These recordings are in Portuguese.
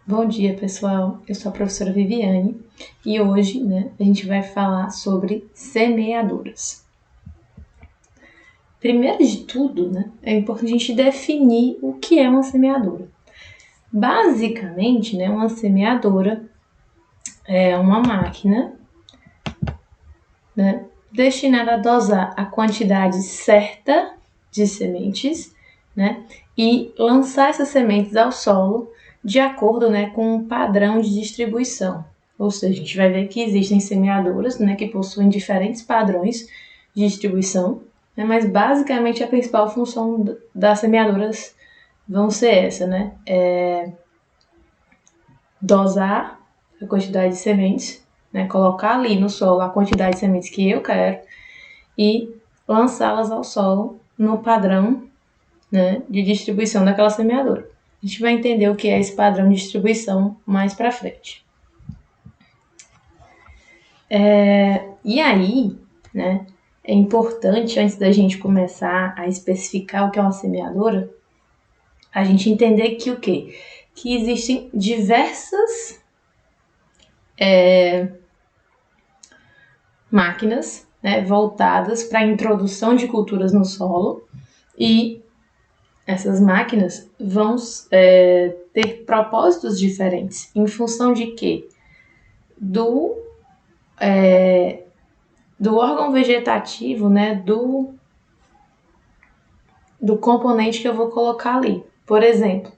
Bom dia, pessoal. Eu sou a professora Viviane e hoje, a gente vai falar sobre semeaduras. Primeiro de tudo, é importante a gente definir o que é uma semeadura. Basicamente, uma semeadora é uma máquina, destinada a dosar a quantidade certa de sementes, e lançar essas sementes ao solo de acordo com um padrão de distribuição. Ou seja, a gente vai ver que existem semeadoras que possuem diferentes padrões de distribuição, mas basicamente a principal função das semeadoras vão ser essa, dosar a quantidade de sementes, colocar ali no solo a quantidade de sementes que eu quero e lançá-las ao solo no padrão de distribuição daquela semeadora. A gente vai entender o que é esse padrão de distribuição mais para frente. E aí, é importante, antes da gente começar a especificar o que é uma semeadora, a gente entender que o quê? Que existem diversas máquinas voltadas para a introdução de culturas no solo, e essas máquinas vão ter propósitos diferentes em função de quê? Do órgão vegetativo, do componente que eu vou colocar ali. Por exemplo,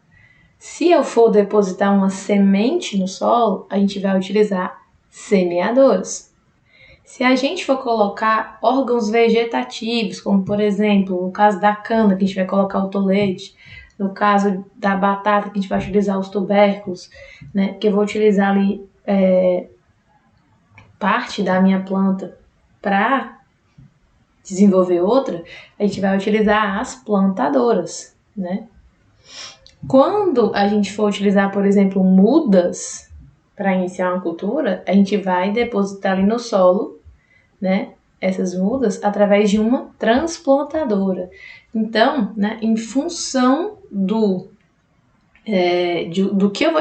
se eu for depositar uma semente no solo, a gente vai utilizar semeadoras. Se a gente for colocar órgãos vegetativos, como por exemplo, no caso da cana, que a gente vai colocar o tolete, no caso da batata, que a gente vai utilizar os tubérculos, que eu vou utilizar ali parte da minha planta para desenvolver outra, a gente vai utilizar as plantadoras, Quando a gente for utilizar, por exemplo, mudas para iniciar uma cultura, a gente vai depositar ali no solo, essas mudas através de uma transplantadora. Então, em função do que eu vou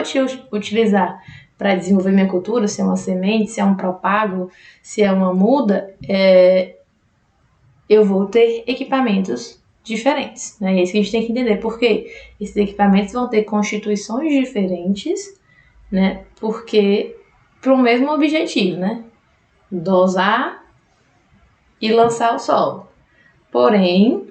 utilizar para desenvolver minha cultura, se é uma semente, se é um propágulo, se é uma muda, eu vou ter equipamentos diferentes, E é isso que a gente tem que entender, porque esses equipamentos vão ter constituições diferentes, porque para o mesmo objetivo, dosar e lançar ao solo. Porém,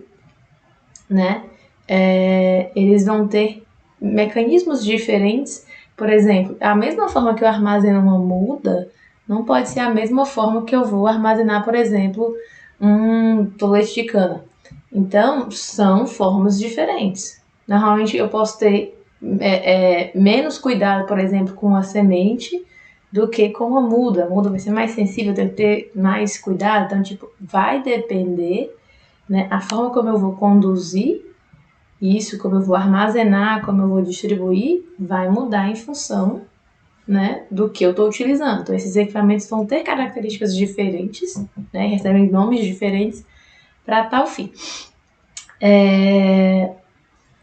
eles vão ter mecanismos diferentes. Por exemplo, a mesma forma que eu armazeno uma muda, não pode ser a mesma forma que eu vou armazenar, por exemplo, um tolete de cana. Então, são formas diferentes. Normalmente, eu posso ter menos cuidado, por exemplo, com a semente do que com a muda. A muda vai ser mais sensível, eu tenho que ter mais cuidado. Então, vai depender, a forma como eu vou conduzir isso, como eu vou armazenar, como eu vou distribuir, vai mudar em função, do que eu estou utilizando. Então, esses equipamentos vão ter características diferentes, recebem nomes diferentes para tal fim.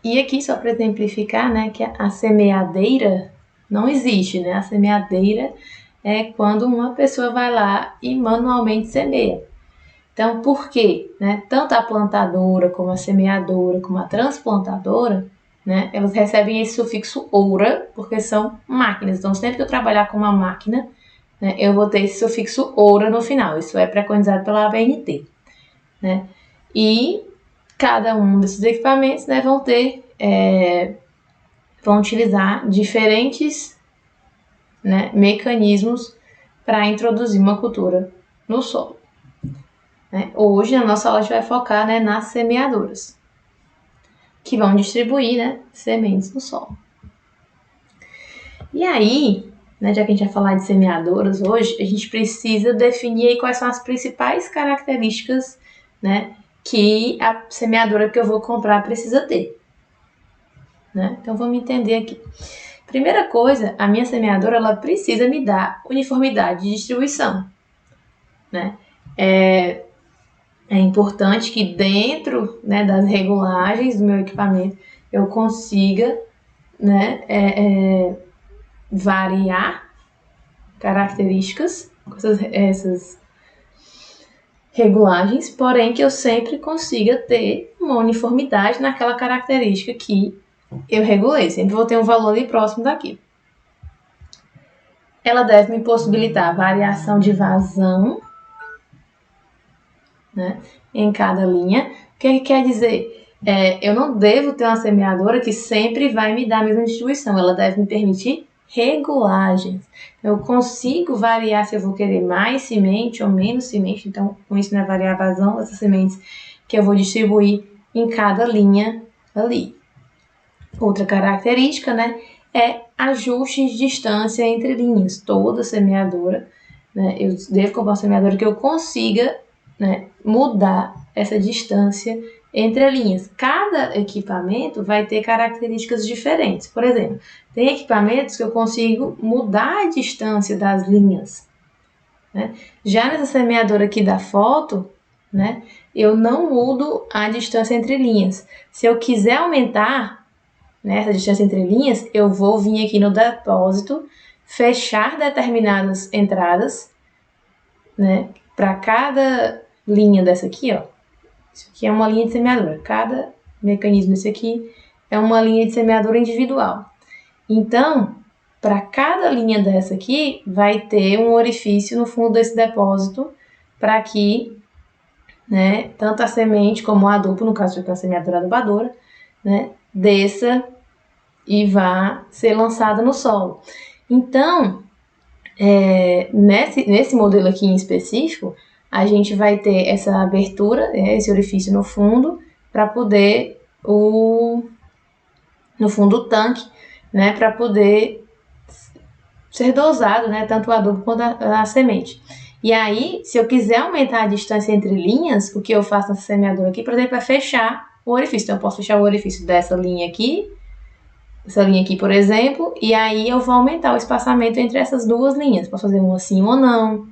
E aqui, só para exemplificar, que a semeadeira não existe, A semeadeira é quando uma pessoa vai lá e manualmente semeia. Então, por quê? Tanto a plantadora, como a semeadora, como a transplantadora, elas recebem esse sufixo "oura", porque são máquinas. Então, sempre que eu trabalhar com uma máquina, eu vou ter esse sufixo "oura" no final. Isso é preconizado pela ABNT. E cada um desses equipamentos vão utilizar diferentes mecanismos para introduzir uma cultura no solo. Hoje, na nossa aula, a gente vai focar nas semeadoras, que vão distribuir sementes no solo. E aí, já que a gente vai falar de semeadoras hoje, a gente precisa definir aí quais são as principais características que a semeadora que eu vou comprar precisa ter. Então, vamos entender aqui. Primeira coisa, a minha semeadora ela precisa me dar uniformidade de distribuição. É importante que dentro das regulagens do meu equipamento eu consiga variar características, essas regulagens, porém que eu sempre consiga ter uma uniformidade naquela característica que eu regulei. Sempre vou ter um valor ali próximo daqui. Ela deve me possibilitar variação de vazão, né, em cada linha. O que quer dizer? Eu não devo ter uma semeadora que sempre vai me dar a mesma distribuição. Ela deve me permitir regulagens. Eu consigo variar se eu vou querer mais semente ou menos semente. Então, com isso, né, variar a vazão dessas sementes que eu vou distribuir em cada linha ali. Outra característica, né, é ajustes de distância entre linhas. Toda semeadora, né, eu devo comprar uma semeadora que eu consiga, né, mudar essa distância entre linhas. Cada equipamento vai ter características diferentes. Por exemplo, tem equipamentos que eu consigo mudar a distância das linhas, né? Já nessa semeadora aqui da foto, né, eu não mudo a distância entre linhas. Se eu quiser aumentar, né, essa distância entre linhas, eu vou vir aqui no depósito, fechar determinadas entradas, né, para cada linha dessa aqui, ó. Isso aqui é uma linha de semeadora. Cada mecanismo desse aqui é uma linha de semeadora individual. Então, para cada linha dessa aqui, vai ter um orifício no fundo desse depósito para que, né, tanto a semente como o adubo, no caso de uma semeadora adubadora, né, desça e vá ser lançada no solo. Então, nesse modelo aqui em específico, a gente vai ter essa abertura, esse orifício no fundo, para poder no fundo do tanque, né, para poder ser dosado, né, tanto o adubo quanto a semente. E aí, se eu quiser aumentar a distância entre linhas, o que eu faço nessa semeadora aqui, por exemplo, é fechar o orifício. Então, eu posso fechar o orifício dessa linha aqui, por exemplo, e aí eu vou aumentar o espaçamento entre essas duas linhas. Posso fazer uma sim ou não,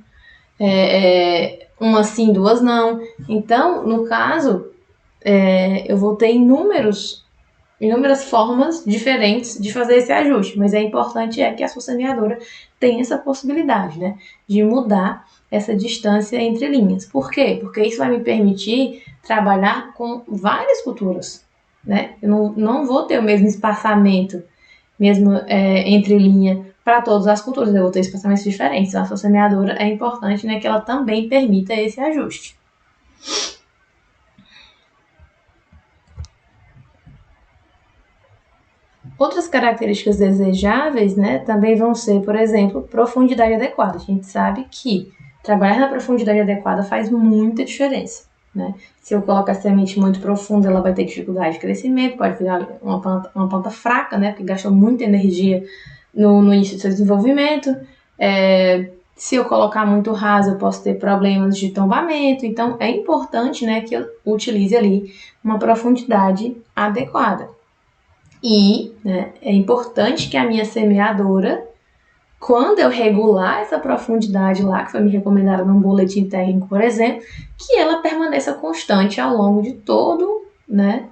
uma sim, duas não. Então, no caso, eu vou ter inúmeras formas diferentes de fazer esse ajuste, mas é importante que a sua semeadora tenha essa possibilidade, né, de mudar essa distância entre linhas. Por quê? Porque isso vai me permitir trabalhar com várias culturas, né? Eu não vou ter o mesmo espaçamento mesmo entre linha para todas as culturas, eu vou ter espaçamentos diferentes. Então, a sua semeadora é importante, né, que ela também permita esse ajuste. Outras características desejáveis, né, também vão ser, por exemplo, profundidade adequada. A gente sabe que trabalhar na profundidade adequada faz muita diferença, né? Se eu colocar a semente muito profunda, ela vai ter dificuldade de crescimento, pode virar uma planta fraca, né, porque gastou muita energia no início do seu desenvolvimento. Se eu colocar muito raso, eu posso ter problemas de tombamento. Então, é importante, né, que eu utilize ali uma profundidade adequada. E, né, é importante que a minha semeadora, quando eu regular essa profundidade lá, que foi me recomendada num boletim técnico, por exemplo, que ela permaneça constante ao longo de todo, né,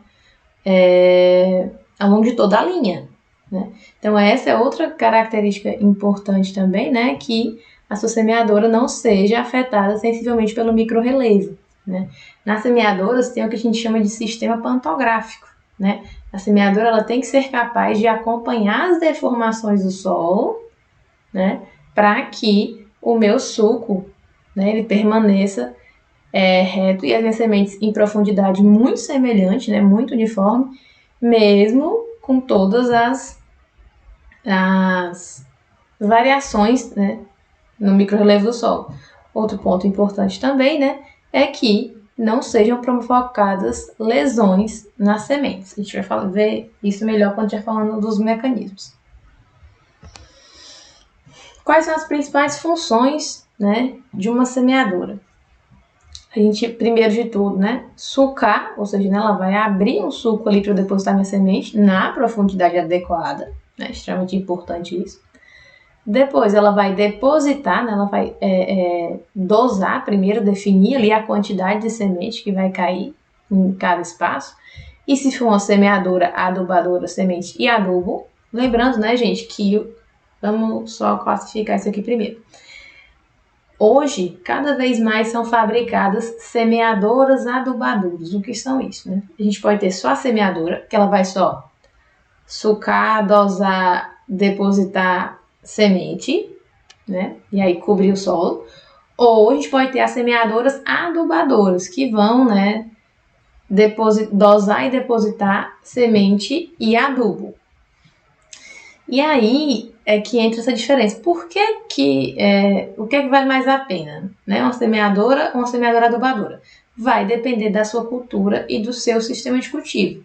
ao longo de toda a linha, né? Então, essa é outra característica importante também, né, que a sua semeadora não seja afetada sensivelmente pelo microrrelevo, né? Nas semeadoras tem o que a gente chama de sistema pantográfico, né? A semeadora ela tem que ser capaz de acompanhar as deformações do solo, né, para que o meu suco, né, ele permaneça reto e as minhas sementes em profundidade muito semelhante, né, muito uniforme, mesmo com todas as variações, né, no microrrelevo do solo. Outro ponto importante também, né, é que não sejam provocadas lesões nas sementes. A gente vai ver isso melhor quando estiver falando dos mecanismos. Quais são as principais funções, né, de uma semeadora? A gente, primeiro de tudo, né, sucar, ou seja, né, ela vai abrir um suco ali para depositar minha semente na profundidade adequada, né, extremamente importante isso. Depois ela vai depositar, né, ela vai dosar, primeiro definir ali a quantidade de semente que vai cair em cada espaço. E se for uma semeadora, adubadora, semente e adubo, lembrando, né, gente, que Vamos só classificar isso aqui primeiro. Hoje, cada vez mais são fabricadas semeadoras adubadoras. O que são isso, né? A gente pode ter só a semeadora, que ela vai só sucar, dosar, depositar semente, né? E aí cobrir o solo. Ou a gente pode ter as semeadoras adubadoras, que vão, né, dosar e depositar semente e adubo. E aí é que entra essa diferença. Por que o que vale mais a pena? Né? Uma semeadora ou uma semeadora adubadora? Vai depender da sua cultura e do seu sistema de cultivo.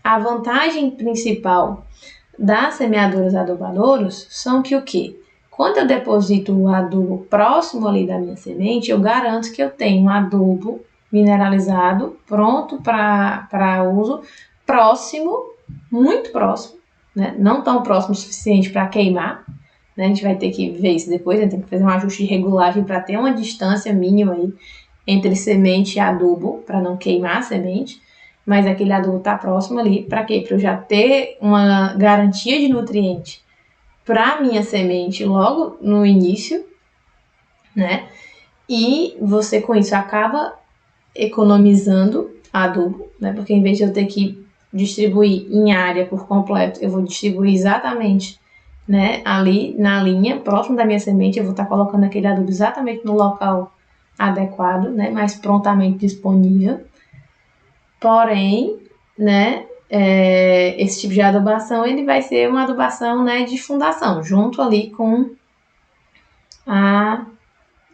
A vantagem principal das semeadoras adubadoras são que o quê? Quando eu deposito o adubo próximo ali da minha semente, eu garanto que eu tenho um adubo mineralizado, pronto para uso, próximo, muito próximo, né? Não tão próximo o suficiente para queimar, né? A gente vai ter que ver isso depois, tem que fazer um ajuste de regulagem para ter uma distância mínima aí entre semente e adubo, para não queimar a semente, mas aquele adubo está próximo ali, para quê? Para eu já ter uma garantia de nutriente para a minha semente logo no início, né? E você com isso acaba economizando adubo, né? Porque em vez de eu ter que distribuir em área por completo, eu vou distribuir exatamente, né, ali na linha, próximo da minha semente, eu vou estar colocando aquele adubo exatamente no local adequado, né, mais prontamente disponível. Porém, né, esse tipo de adubação, ele vai ser uma adubação, né, de fundação, junto ali com a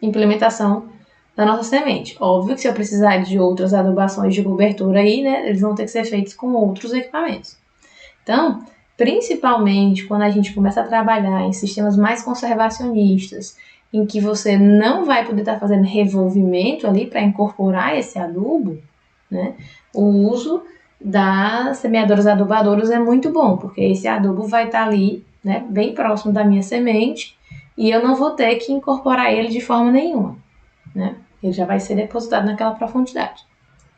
implementação da nossa semente. Óbvio que se eu precisar de outras adubações de cobertura aí, né, eles vão ter que ser feitos com outros equipamentos. Então, principalmente quando a gente começa a trabalhar em sistemas mais conservacionistas, em que você não vai poder estar fazendo revolvimento ali para incorporar esse adubo, né, o uso das semeadoras adubadoras é muito bom, porque esse adubo vai estar ali, né, bem próximo da minha semente, e eu não vou ter que incorporar ele de forma nenhuma, né? Ele já vai ser depositado naquela profundidade.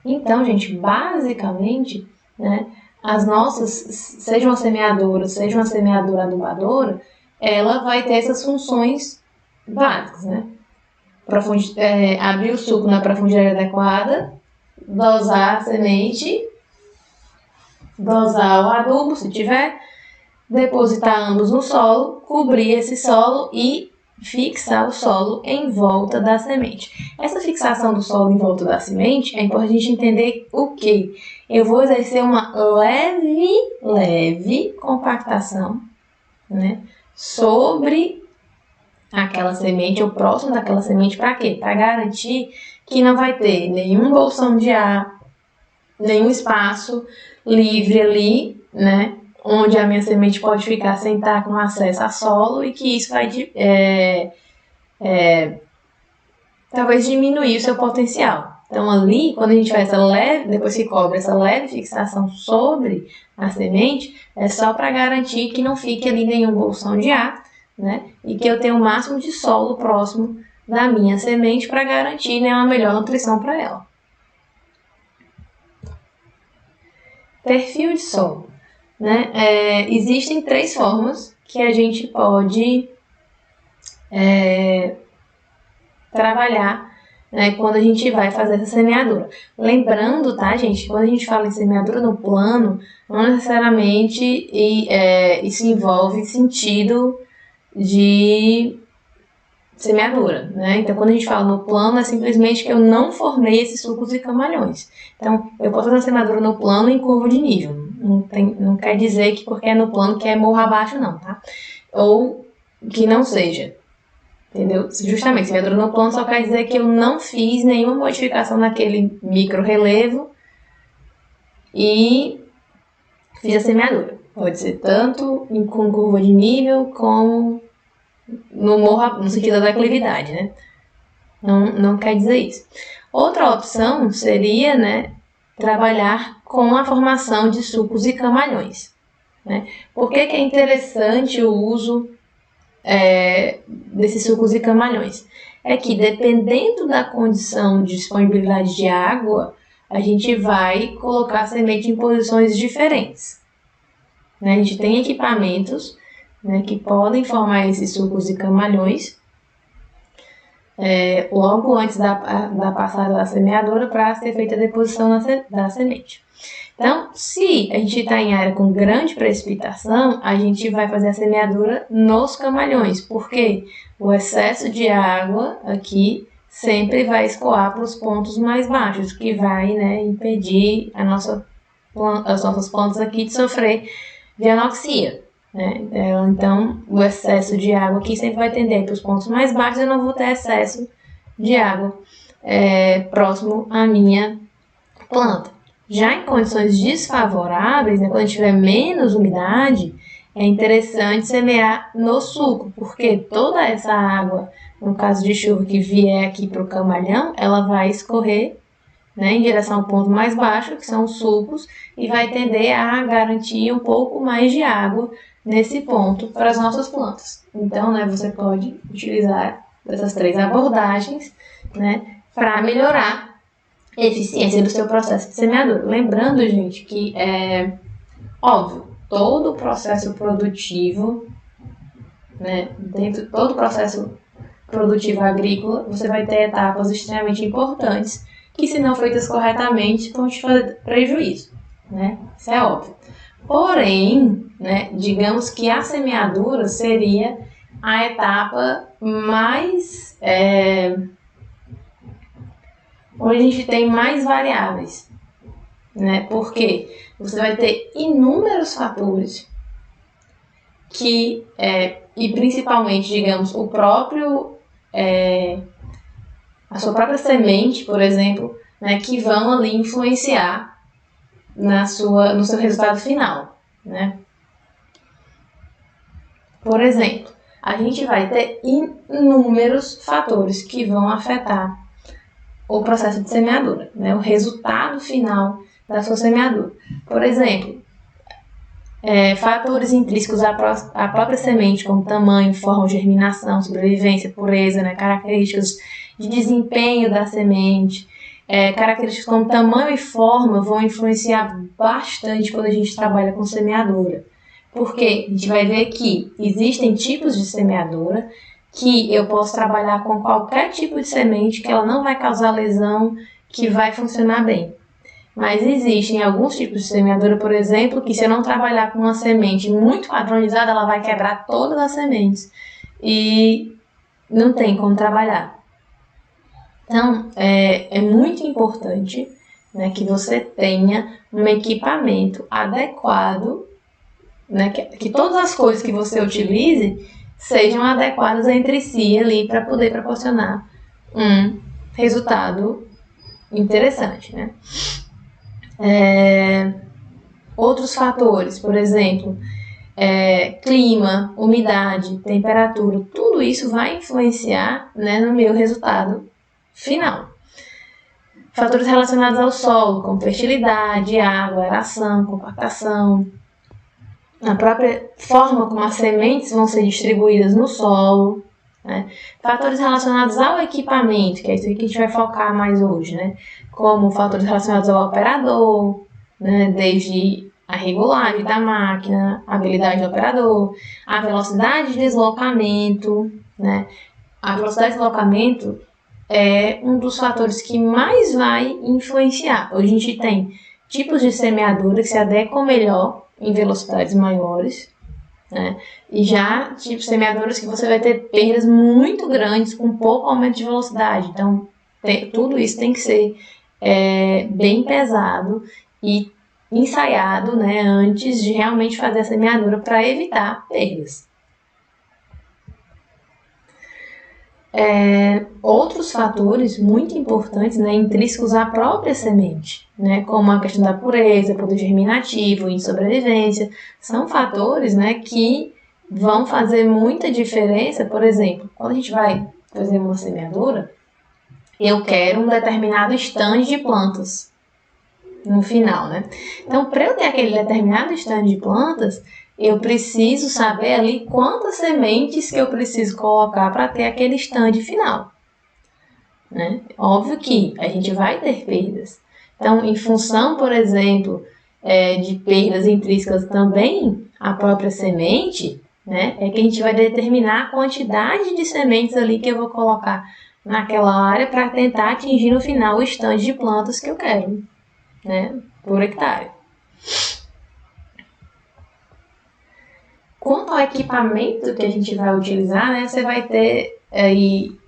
Então, gente, basicamente, né, as nossas, seja uma semeadora, seja uma semeadora adubadora, ela vai ter essas funções básicas, né? Abrir o suco na profundidade adequada, dosar a semente, dosar o adubo, se tiver, depositar ambos no solo, cobrir esse solo e fixar o solo em volta da semente. Essa fixação do solo em volta da semente é importante a gente entender o que? Eu vou exercer uma leve compactação, né, sobre aquela semente ou próximo daquela semente. Para quê? Para garantir que não vai ter nenhum bolsão de ar, nenhum espaço livre ali, né, onde a minha semente pode ficar sem estar com acesso a solo, e que isso vai talvez diminuir o seu potencial. Então ali, quando a gente faz essa leve, depois que cobre essa leve fixação sobre a semente, é só para garantir que não fique ali nenhum bolsão de ar, né, e que eu tenha o máximo de solo próximo da minha semente para garantir, né, uma melhor nutrição para ela. Perfil de solo. Né? Existem 3 formas que a gente pode trabalhar, né, quando a gente vai fazer essa semeadura. Lembrando, tá, gente, quando a gente fala em semeadura no plano, não necessariamente isso envolve sentido de semeadura, né? Então, quando a gente fala no plano, é simplesmente que eu não formei esses sucos e camalhões. Então, eu posso fazer uma semeadura no plano em curva de nível. Não quer dizer que porque é no plano que é morro abaixo, não, tá? Ou que não seja. Entendeu? Justamente, semeadura no plano só quer dizer que eu não fiz nenhuma modificação naquele micro relevo e fiz a semeadura. Pode ser tanto com curva de nível como no morro, no sentido da declividade, né? Não quer dizer isso. Outra opção seria, né, trabalhar com a formação de sucos e camalhões, né? Por que é interessante o uso desses sucos e camalhões? É que, dependendo da condição de disponibilidade de água, a gente vai colocar a semente em posições diferentes, né? A gente tem equipamentos, né, que podem formar esses sucos e camalhões logo antes da passada da semeadura para ser feita a deposição da semente. Então, se a gente está em área com grande precipitação, a gente vai fazer a semeadura nos camalhões, porque o excesso de água aqui sempre vai escoar para os pontos mais baixos, que vai, né, impedir as nossas plantas aqui de sofrer de anoxia. Né? Então, o excesso de água aqui sempre vai tender para os pontos mais baixos, eu não vou ter excesso de água próximo à minha planta. Já em condições desfavoráveis, né, quando tiver menos umidade, é interessante semear no suco, porque toda essa água, no caso de chuva que vier aqui para o camalhão, ela vai escorrer, né, em direção ao ponto mais baixo, que são os sulcos, e vai tender a garantir um pouco mais de água nesse ponto para as nossas plantas. Então, né, você pode utilizar essas 3 abordagens, né, para melhorar a eficiência do seu processo de semeadura. Lembrando, gente, que óbvio, todo o processo produtivo, né, todo o processo produtivo agrícola, você vai ter etapas extremamente importantes que, se não feitas corretamente, vão te fazer prejuízo, né? Isso é óbvio. Porém, né, digamos que a semeadura seria a etapa mais onde a gente tem mais variáveis, né? Porque você vai ter inúmeros fatores que, e principalmente, digamos, a sua própria semente, por exemplo, né, que vão ali influenciar no seu resultado final, né? Por exemplo, a gente vai ter inúmeros fatores que vão afetar o processo de semeadura, né? O resultado final da sua semeadura. Por exemplo, fatores intrínsecos à própria semente, como tamanho, forma, germinação, sobrevivência, pureza, né? Características de desempenho da semente, características como tamanho e forma vão influenciar bastante quando a gente trabalha com semeadura. Porque a gente vai ver que existem tipos de semeadura que eu posso trabalhar com qualquer tipo de semente que ela não vai causar lesão, que vai funcionar bem. Mas existem alguns tipos de semeadura, por exemplo, que se eu não trabalhar com uma semente muito padronizada, ela vai quebrar todas as sementes e não tem como trabalhar. Então, é muito importante, né, que você tenha um equipamento adequado, né, que todas as coisas que você utilize sejam adequadas entre si ali para poder proporcionar um resultado interessante, né? Outros fatores, por exemplo, clima, umidade, temperatura, tudo isso vai influenciar, né, no meu resultado final. Fatores relacionados ao solo, como fertilidade, água, aeração, compactação, a própria forma como as sementes vão ser distribuídas no solo, né? Fatores relacionados ao equipamento, que é isso que a gente vai focar mais hoje, né? Como fatores relacionados ao operador, né? Desde a regulagem da máquina, a habilidade do operador, a velocidade de deslocamento, né? A velocidade de deslocamento é um dos fatores que mais vai influenciar. Hoje a gente tem tipos de semeadura que se adequam melhor em velocidades maiores, né? E já tipos de semeadoras que você vai ter perdas muito grandes com pouco aumento de velocidade. Então, tudo isso tem que ser bem pesado e ensaiado, né, antes de realmente fazer a semeadura para evitar perdas. Outros fatores muito importantes, né, intrínsecos à própria semente, né, como a questão da pureza, poder germinativo e sobrevivência, são fatores, né, que vão fazer muita diferença. Por exemplo, quando a gente vai fazer uma semeadura, eu quero um determinado stand de plantas no final, né? Então, para eu ter aquele determinado stand de plantas, eu preciso saber ali quantas sementes que eu preciso colocar para ter aquele stand final, né? Óbvio que a gente vai ter perdas. Então, em função, por exemplo, de perdas intrínsecas também à própria semente, né? É que a gente vai determinar a quantidade de sementes ali que eu vou colocar naquela área para tentar atingir no final o estande de plantas que eu quero, né? Por hectare. Quanto ao equipamento que a gente vai utilizar, né? Você vai ter aí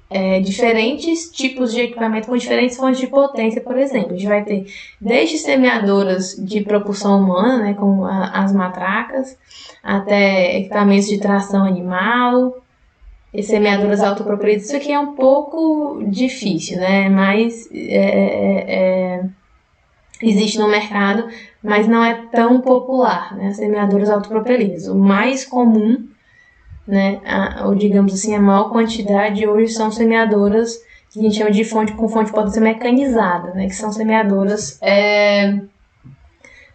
diferentes tipos de equipamento com diferentes fontes de potência, por exemplo. A gente vai ter desde semeadoras de propulsão humana, né, como as matracas, até equipamentos de tração animal, e semeadoras autopropelidas. Isso aqui é um pouco difícil, né, mas existe no mercado, mas não é tão popular, né, semeadoras autopropelidas. O mais comum, né, ou digamos assim, a maior quantidade hoje são semeadoras que a gente chama de fonte de potência mecanizada, né, que são semeadoras, a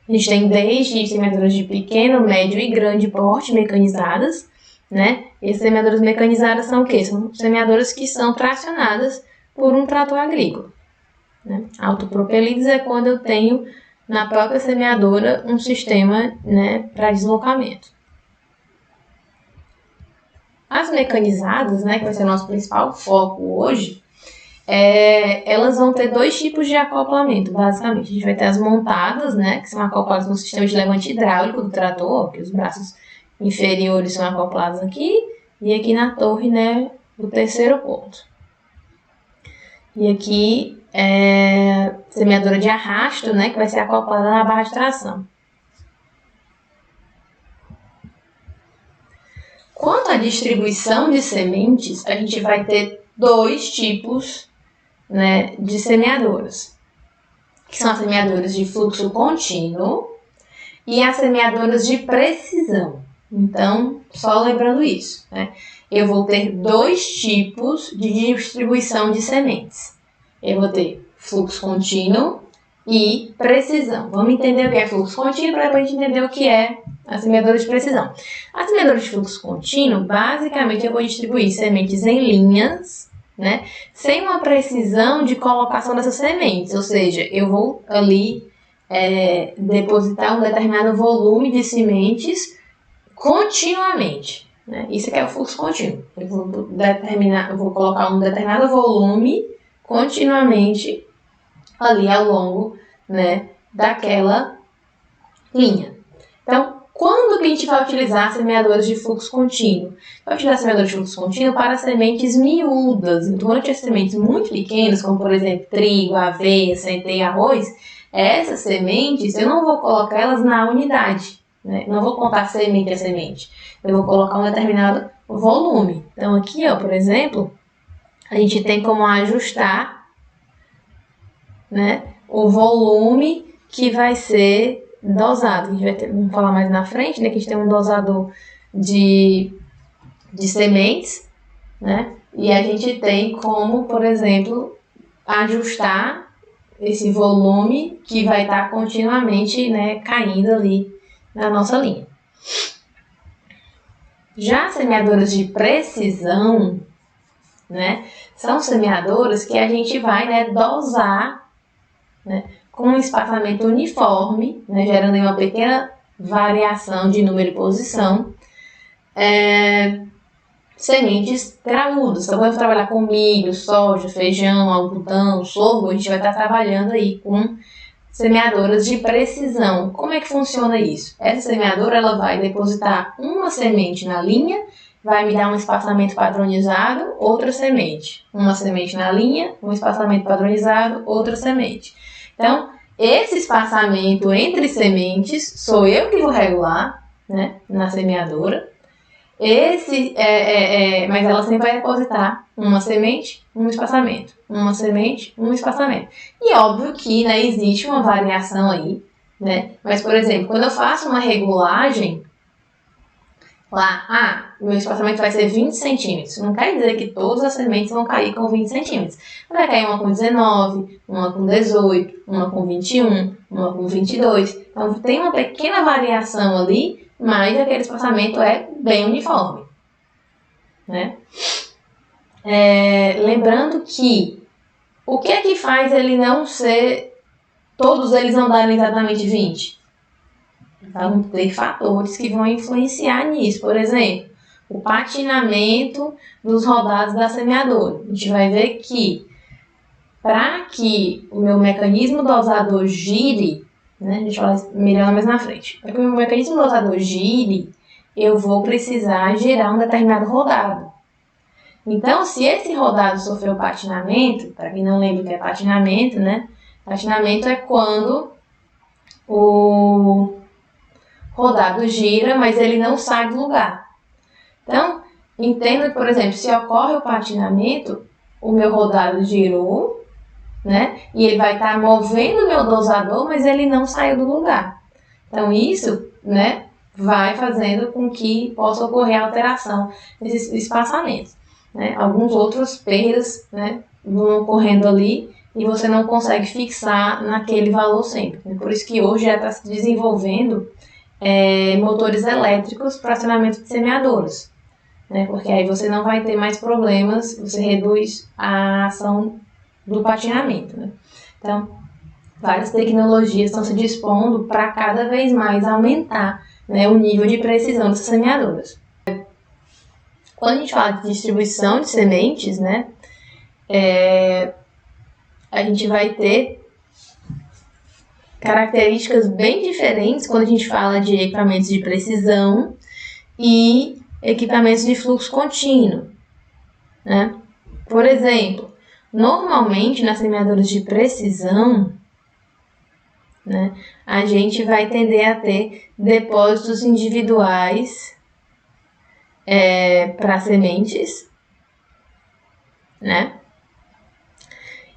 gente tem desde semeadoras de pequeno, médio e grande porte mecanizadas, né, e as semeadoras mecanizadas são o quê? São semeadoras que são tracionadas por um trator agrícola, né. Autopropelidas é quando eu tenho na própria semeadora um sistema, né, para deslocamento. As mecanizadas, né, que vai ser o nosso principal foco hoje, elas vão ter dois tipos de acoplamento, basicamente. A gente vai ter as montadas, né, que são acopladas no sistema de levante hidráulico do trator, que os braços inferiores são acoplados aqui, e aqui na torre, né, do terceiro ponto. E aqui, semeadora de arrasto, né, que vai ser acoplada na barra de tração. Quanto à distribuição de sementes, a gente vai ter dois tipos, né, de semeadoras, que são as semeadoras de fluxo contínuo e as semeadoras de precisão. Então, só lembrando isso, né, eu vou ter dois tipos de distribuição de sementes. Eu vou ter fluxo contínuo e precisão. Vamos entender o que é fluxo contínuo para depois a gente entender o que é a semeadora de precisão. A semeadora de fluxo contínuo, basicamente, eu vou distribuir sementes em linhas, né, sem uma precisão de colocação dessas sementes. Ou seja, eu vou ali depositar um determinado volume de sementes continuamente, né? Isso que é o fluxo contínuo. Eu vou colocar um determinado volume continuamente ali ao longo, né, daquela linha. Então, quando que a gente vai utilizar semeadores de fluxo contínuo? Vai utilizar semeadores de fluxo contínuo para sementes miúdas. Então, quando eu tiver sementes muito pequenas, como por exemplo trigo, aveia, centeio, arroz, essas sementes eu não vou colocar elas na unidade, né? Não vou contar semente a semente. Eu vou colocar um determinado volume. Então, aqui, ó, por exemplo, a gente tem como ajustar, né, o volume que vai ser dosado. A gente vai ter, vamos falar mais na frente, né, que a gente tem um dosador de sementes, né, e a gente tem como, por exemplo, ajustar esse volume que vai estar continuamente, né, caindo ali na nossa linha. Já semeadoras de precisão, né, são semeadoras que a gente vai, né, dosar, né, com um espaçamento uniforme, né, gerando uma pequena variação de número e posição, sementes graúdas. Então, vamos trabalhar com milho, soja, feijão, algodão, sorgo. A gente vai estar trabalhando aí com semeadoras de precisão. Como é que funciona isso? Essa semeadora ela vai depositar uma semente na linha, vai me dar um espaçamento padronizado, outra semente. Uma semente na linha, um espaçamento padronizado, outra semente. Então, esse espaçamento entre sementes sou eu que vou regular, né, na semeadora. Mas ela sempre vai depositar uma semente, um espaçamento, uma semente, um espaçamento. E óbvio que, né, existe uma variação aí, né? Mas, por exemplo, quando eu faço uma regulagem, lá, meu espaçamento vai ser 20 centímetros. Não quer dizer que todas as sementes vão cair com 20 centímetros. Vai cair uma com 19, uma com 18, uma com 21, uma com 22. Então, tem uma pequena variação ali, mas aquele espaçamento é bem uniforme, né? Lembrando que o que é que faz ele não ser, todos eles não darem exatamente 20? Vão ter fatores que vão influenciar nisso. Por exemplo, o patinamento dos rodados da semeadora. A gente vai ver que para que o meu mecanismo dosador gire, né, a gente fala melhor mais na frente, para que o meu mecanismo dosador gire, eu vou precisar gerar um determinado rodado. Então, se esse rodado sofreu patinamento, para quem não lembra o que é patinamento, né? Patinamento é quando o rodado gira, mas ele não sai do lugar. Então, entenda que, por exemplo, se ocorre o patinamento, o meu rodado girou, né? E ele vai estar movendo o meu dosador, mas ele não saiu do lugar. Então, isso, né, vai fazendo com que possa ocorrer alteração nesses espaçamentos. Né? Alguns outros perdas, né, vão ocorrendo ali e você não consegue fixar naquele valor sempre. Por isso que hoje já está se desenvolvendo motores elétricos para acionamento de semeadoras. Né? Porque aí você não vai ter mais problemas, você reduz a ação do patinamento. Né? Então, várias tecnologias estão se dispondo para cada vez mais aumentar, né, o nível de precisão dessas semeadoras. Quando a gente fala de distribuição de sementes, né, a gente vai ter características bem diferentes quando a gente fala de equipamentos de precisão e equipamentos de fluxo contínuo. Né? Por exemplo, normalmente nas semeadoras de precisão, né, a gente vai tender a ter depósitos individuais para sementes, né?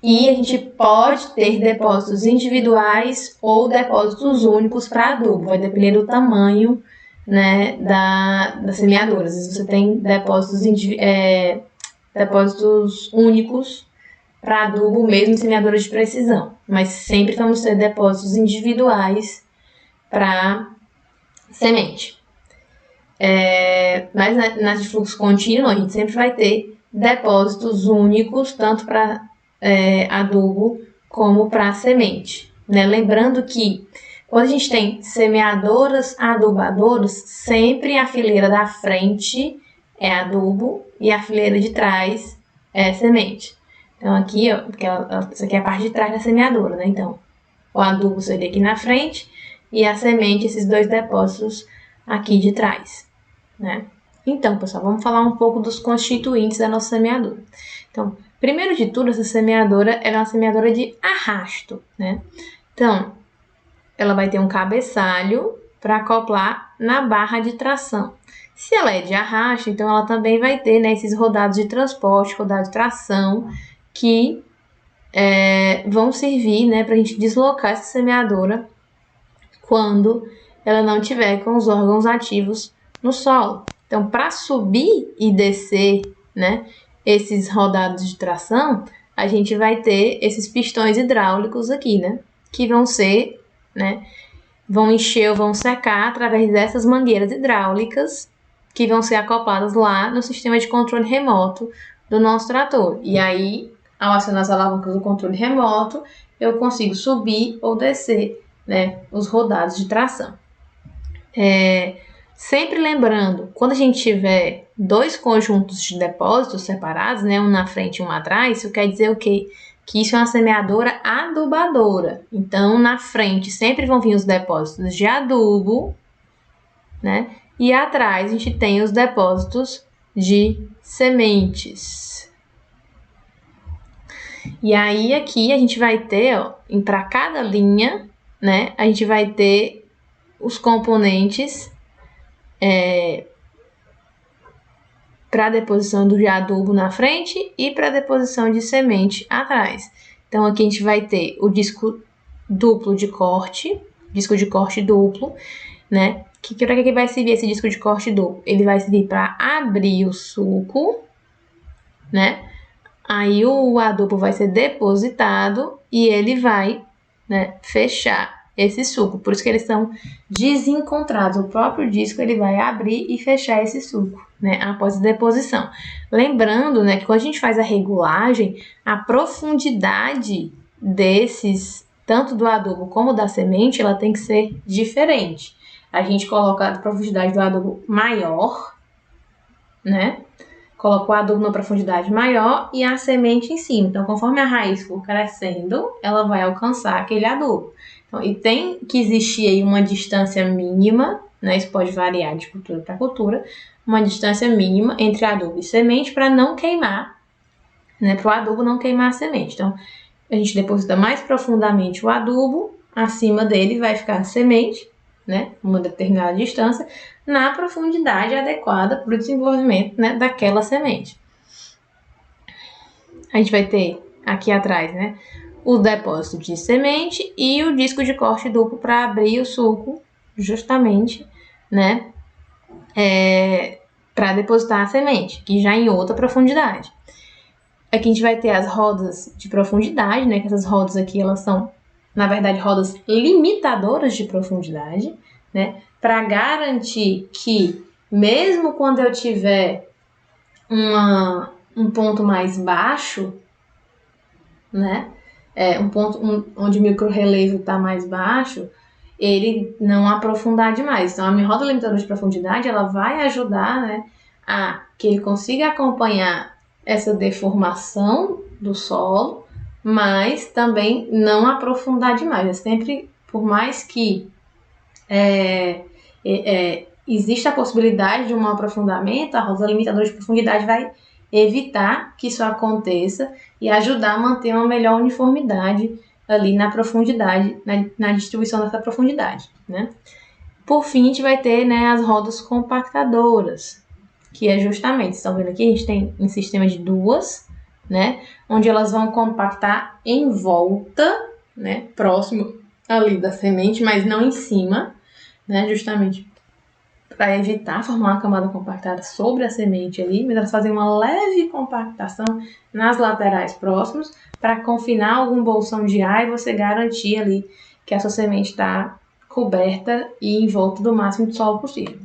E a gente pode ter depósitos individuais ou depósitos únicos para adubo, vai depender do tamanho, né, da semeadora. Às vezes você tem depósitos únicos para adubo mesmo em semeadoras de precisão, mas sempre vamos ter depósitos individuais para semente. Mas nas de fluxo contínuo a gente sempre vai ter depósitos únicos, tanto para adubo como para semente. Né? Lembrando que quando a gente tem semeadoras adubadoras, sempre a fileira da frente é adubo e a fileira de trás é semente. Então aqui, ó, porque isso aqui é a parte de trás da semeadora, né? Então, o adubo seria aqui na frente e a semente, esses dois depósitos aqui de trás, né? Então, pessoal, vamos falar um pouco dos constituintes da nossa semeadora. Então, primeiro de tudo, essa semeadora é uma semeadora de arrasto, né? Então, ela vai ter um cabeçalho para acoplar na barra de tração. Se ela é de arrasto, então ela também vai ter, né, esses rodados de transporte, rodados de tração, que vão servir, né, para a gente deslocar essa semeadora quando ela não tiver com os órgãos ativos no solo. Então, para subir e descer, né, esses rodados de tração, a gente vai ter esses pistões hidráulicos aqui, né, que vão ser, né, vão encher ou vão secar através dessas mangueiras hidráulicas que vão ser acopladas lá no sistema de controle remoto do nosso trator. E aí, ao acionar as alavancas do controle remoto, eu consigo subir ou descer, né, os rodados de tração. Sempre lembrando, quando a gente tiver dois conjuntos de depósitos separados, né, um na frente e um atrás, isso quer dizer o quê? Que isso é uma semeadora adubadora. Então, na frente sempre vão vir os depósitos de adubo, né? E atrás a gente tem os depósitos de sementes. E aí aqui a gente vai ter, ó, para cada linha, né, a gente vai ter os componentes para deposição do adubo na frente e para deposição de semente atrás. Então aqui a gente vai ter o disco duplo de corte, disco de corte duplo, né? Para que vai servir esse disco de corte duplo? Ele vai servir para abrir o suco, né? Aí o adubo vai ser depositado e ele vai, né, fechar esse suco. Por isso que eles são desencontrados. O próprio disco ele vai abrir e fechar esse suco, né, após a deposição. Lembrando, né, que quando a gente faz a regulagem, a profundidade desses, tanto do adubo como da semente, ela tem que ser diferente. A gente coloca a profundidade do adubo maior, né? Coloco o adubo numa profundidade maior e a semente em cima. Então, conforme a raiz for crescendo, ela vai alcançar aquele adubo. Então, e tem que existir aí uma distância mínima, né? Isso pode variar de cultura para cultura, uma distância mínima entre adubo e semente para não queimar, né? Para o adubo não queimar a semente. Então, a gente deposita mais profundamente o adubo, acima dele vai ficar a semente, né? Uma determinada distância, na profundidade adequada para o desenvolvimento, né, daquela semente. A gente vai ter aqui atrás, né, o depósito de semente e o disco de corte duplo para abrir o suco, justamente, né, para depositar a semente, que já em outra profundidade. Aqui a gente vai ter as rodas de profundidade, né, que essas rodas aqui, elas são, na verdade, rodas limitadoras de profundidade, né, para garantir que, mesmo quando eu tiver um ponto mais baixo, né, um ponto onde o microrrelevo está mais baixo, ele não aprofundar demais. Então, a minha roda limitadora de profundidade, ela vai ajudar, né, a que ele consiga acompanhar essa deformação do solo, mas também não aprofundar demais. É sempre, por mais que exista a possibilidade de um aprofundamento, a roda limitadora de profundidade vai evitar que isso aconteça e ajudar a manter uma melhor uniformidade ali na profundidade, na distribuição dessa profundidade, né? Por fim, a gente vai ter, né, as rodas compactadoras, que é justamente, estão vendo aqui, a gente tem um sistema de duas, né, onde elas vão compactar em volta, né, próximo ali da semente, mas não em cima, né, justamente para evitar formar uma camada compactada sobre a semente ali, mas elas fazem uma leve compactação nas laterais próximos para confinar algum bolsão de ar e você garantir ali que a sua semente está coberta e em volta do máximo de solo possível.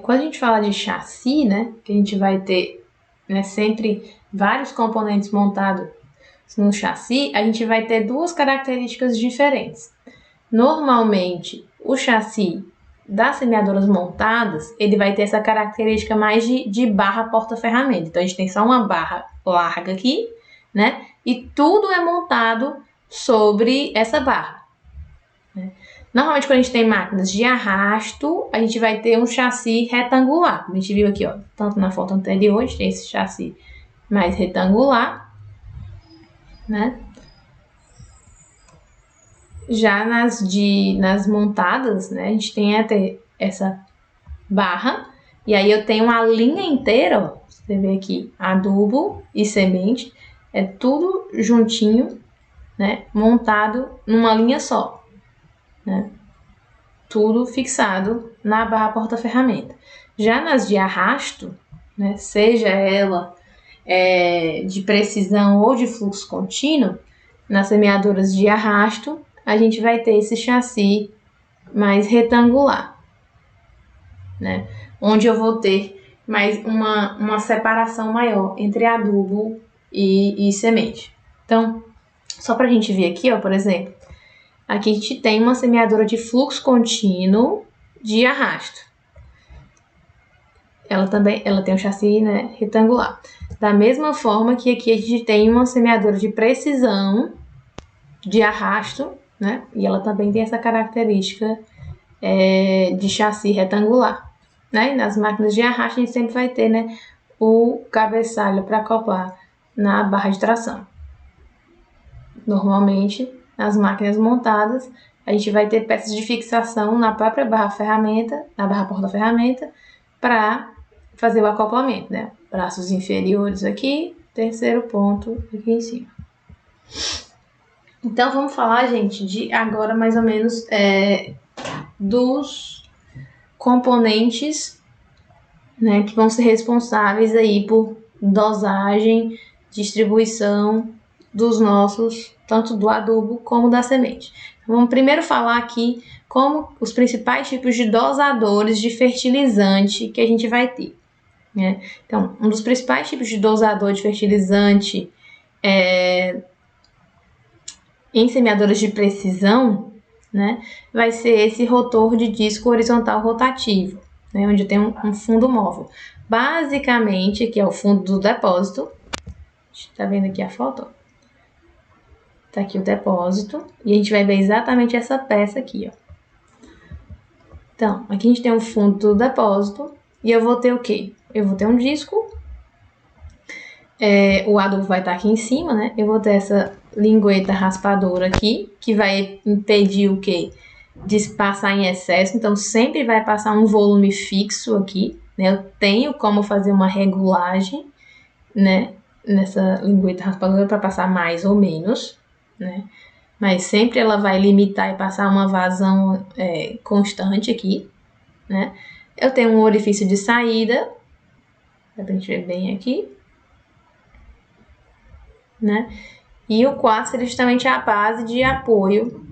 Quando a gente fala de chassi, né, que a gente vai ter, né, sempre vários componentes montados no chassi, a gente vai ter duas características diferentes. Normalmente, o chassi das semeadoras montadas, ele vai ter essa característica mais de barra porta-ferramenta. Então, a gente tem só uma barra larga aqui, né? E tudo é montado sobre essa barra, né? Normalmente, quando a gente tem máquinas de arrasto, a gente vai ter um chassi retangular. Como a gente viu aqui, ó, tanto na foto anterior, a gente tem esse chassi mais retangular, né? Já nas montadas, né, a gente tem até essa barra, e aí eu tenho uma linha inteira, ó, você vê aqui, adubo e semente, é tudo juntinho, né, montado numa linha só, né, tudo fixado na barra porta-ferramenta. Já nas de arrasto, né, seja ela de precisão ou de fluxo contínuo, nas semeadoras de arrasto, a gente vai ter esse chassi mais retangular, né? Onde eu vou ter mais uma separação maior entre adubo e semente. Então, só para a gente ver aqui, ó, por exemplo, aqui a gente tem uma semeadora de fluxo contínuo de arrasto. Ela tem um chassi, né, retangular. Da mesma forma que aqui a gente tem uma semeadora de precisão de arrasto, né? E ela também tem essa característica de chassi retangular, né? E nas máquinas de arrasto a gente sempre vai ter, né, o cabeçalho para acoplar na barra de tração. Normalmente, nas máquinas montadas, a gente vai ter peças de fixação na própria barra ferramenta, na barra porta-ferramenta, para fazer o acoplamento, né? Braços inferiores aqui, terceiro ponto aqui em cima. Então, vamos falar, gente, de agora mais ou menos dos componentes, né, que vão ser responsáveis aí por dosagem, distribuição dos nossos, tanto do adubo como da semente. Então, vamos primeiro falar aqui como os principais tipos de dosadores de fertilizante que a gente vai ter, né? Então, um dos principais tipos de dosador de fertilizante em semeadoras de precisão, né, vai ser esse rotor de disco horizontal rotativo, né, onde tem um fundo móvel. Basicamente, aqui é o fundo do depósito. Tá vendo aqui a foto? Tá aqui o depósito. E a gente vai ver exatamente essa peça aqui, ó. Então, aqui a gente tem o fundo do depósito. E eu vou ter o quê? Eu vou ter um disco. O adubo vai estar aqui em cima, né? Eu vou ter essa lingueta raspadora aqui, que vai impedir o quê? De passar em excesso. Então, sempre vai passar um volume fixo aqui, né? Eu tenho como fazer uma regulagem, né, nessa lingueta raspadora para passar mais ou menos, né? Mas sempre ela vai limitar e passar uma vazão constante aqui, né? Eu tenho um orifício de saída, dá pra gente ver bem aqui, né? E o quarto seria justamente a base de apoio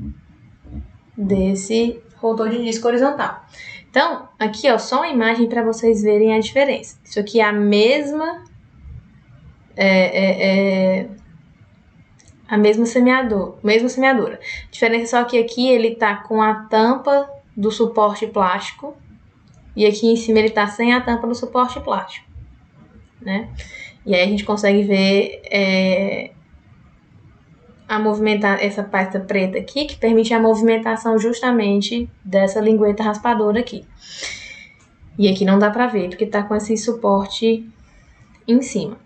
desse rotor de disco horizontal. Então, aqui, ó, só uma imagem para vocês verem a diferença. Isso aqui é a mesma semeadora. A diferença é só que aqui ele tá com a tampa do suporte plástico e aqui em cima ele tá sem a tampa do suporte plástico, né? E aí a gente consegue ver essa parte preta aqui, que permite a movimentação justamente dessa lingueta raspadora aqui. E aqui não dá pra ver, porque tá com esse suporte em cima.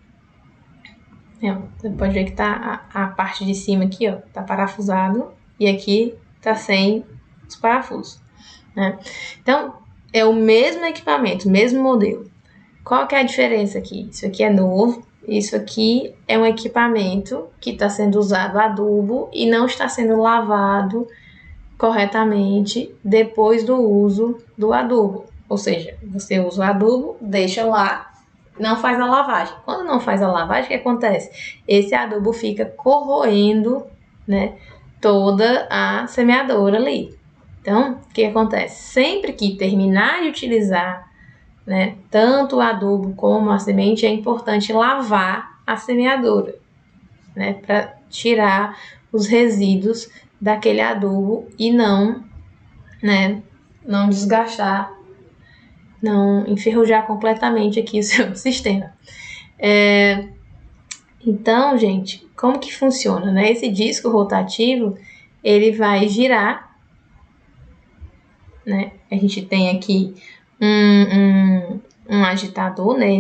Você pode ver que tá a parte de cima aqui, ó, tá parafusado, e aqui tá sem os parafusos, né? Então, é o mesmo equipamento, mesmo modelo. Qual que é a diferença aqui? Isso aqui é novo, isso aqui é um equipamento que está sendo usado adubo e não está sendo lavado corretamente depois do uso do adubo. Ou seja, você usa o adubo, deixa lá, não faz a lavagem. Quando não faz a lavagem, o que acontece? Esse adubo fica corroendo, né, toda a semeadora ali. Então, o que acontece? Sempre que terminar de utilizar, né, tanto o adubo como a semente, é importante lavar a semeadora, né, para tirar os resíduos daquele adubo e não, né, não desgastar, não enferrujar completamente aqui o seu sistema. Então, gente, como que funciona, né? Esse disco rotativo, ele vai girar, né? A gente tem aqui um agitador, né?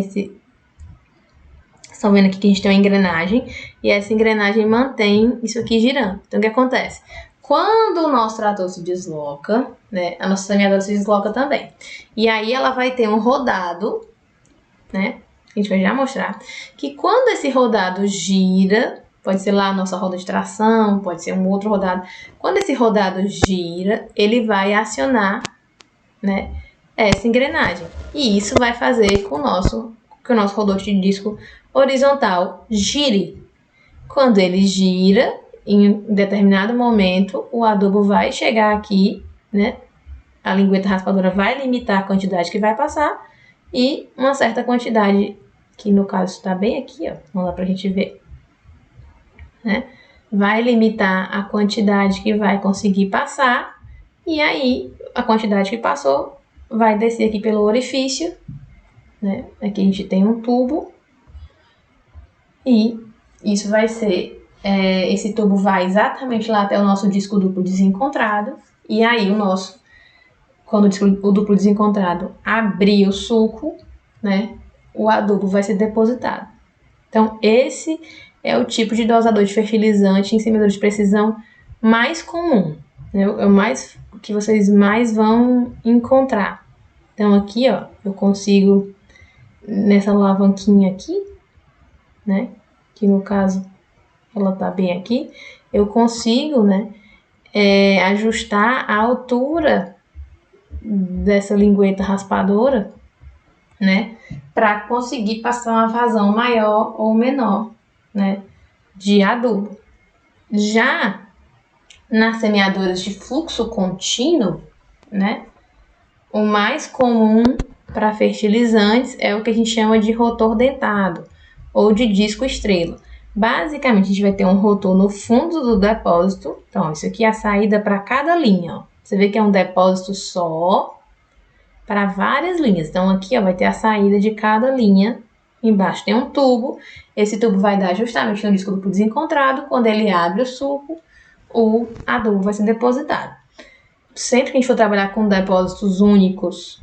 Estão vendo aqui que a gente tem uma engrenagem e essa engrenagem mantém isso aqui girando. Então, o que acontece? Quando o nosso trator se desloca, né? A nossa semeadora se desloca também. E aí ela vai ter um rodado, né? A gente vai já mostrar que quando esse rodado gira, pode ser lá a nossa roda de tração, pode ser um outro rodado. Quando esse rodado gira, ele vai acionar, né, essa engrenagem. E isso vai fazer que o nosso rotor de disco horizontal gire. Quando ele gira, em determinado momento, o adubo vai chegar aqui, né? A lingueta raspadora vai limitar a quantidade que vai passar e uma certa quantidade, que no caso está bem aqui, ó, vamos lá pra gente ver, né? Vai limitar a quantidade que vai conseguir passar e aí a quantidade que passou vai descer aqui pelo orifício, né? Aqui a gente tem um tubo e isso vai ser, esse tubo vai exatamente lá até o nosso disco duplo desencontrado e aí quando o duplo desencontrado abrir o sulco, né, o adubo vai ser depositado. Então, esse é o tipo de dosador de fertilizante em semeador de precisão mais comum, né? É o mais que vocês mais vão encontrar. Então, aqui, ó, eu consigo, nessa alavanquinha aqui, né, que no caso ela tá bem aqui, eu consigo, né, ajustar a altura dessa lingueta raspadora, né, para conseguir passar uma vazão maior ou menor, né, de adubo. Já nas semeadoras de fluxo contínuo, né, o mais comum para fertilizantes é o que a gente chama de rotor dentado ou de disco estrela. Basicamente, a gente vai ter um rotor no fundo do depósito. Então, isso aqui é a saída para cada linha, ó. Você vê que é um depósito só para várias linhas. Então, aqui, ó, vai ter a saída de cada linha. Embaixo tem um tubo. Esse tubo vai dar justamente no disco duplo desencontrado. Quando ele abre o suco, o adubo vai ser depositado. Sempre que a gente for trabalhar com depósitos únicos,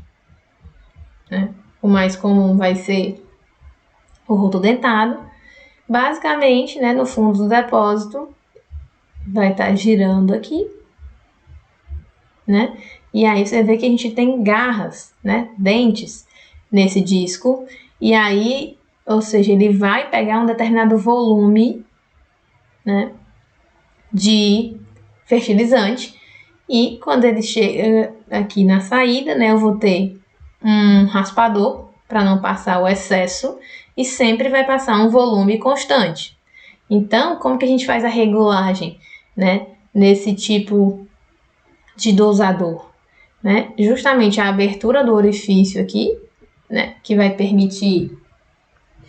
né, o mais comum vai ser o rotor dentado. Basicamente, né, no fundo do depósito, vai estar girando aqui, né? E aí você vê que a gente tem garras, né, dentes nesse disco. E aí, ou seja, ele vai pegar um determinado volume, né, de fertilizante. E quando ele chega aqui na saída, né, eu vou ter um raspador para não passar o excesso e sempre vai passar um volume constante. Então, como que a gente faz a regulagem, né, nesse tipo de dosador? Né? Justamente a abertura do orifício aqui, né, que vai permitir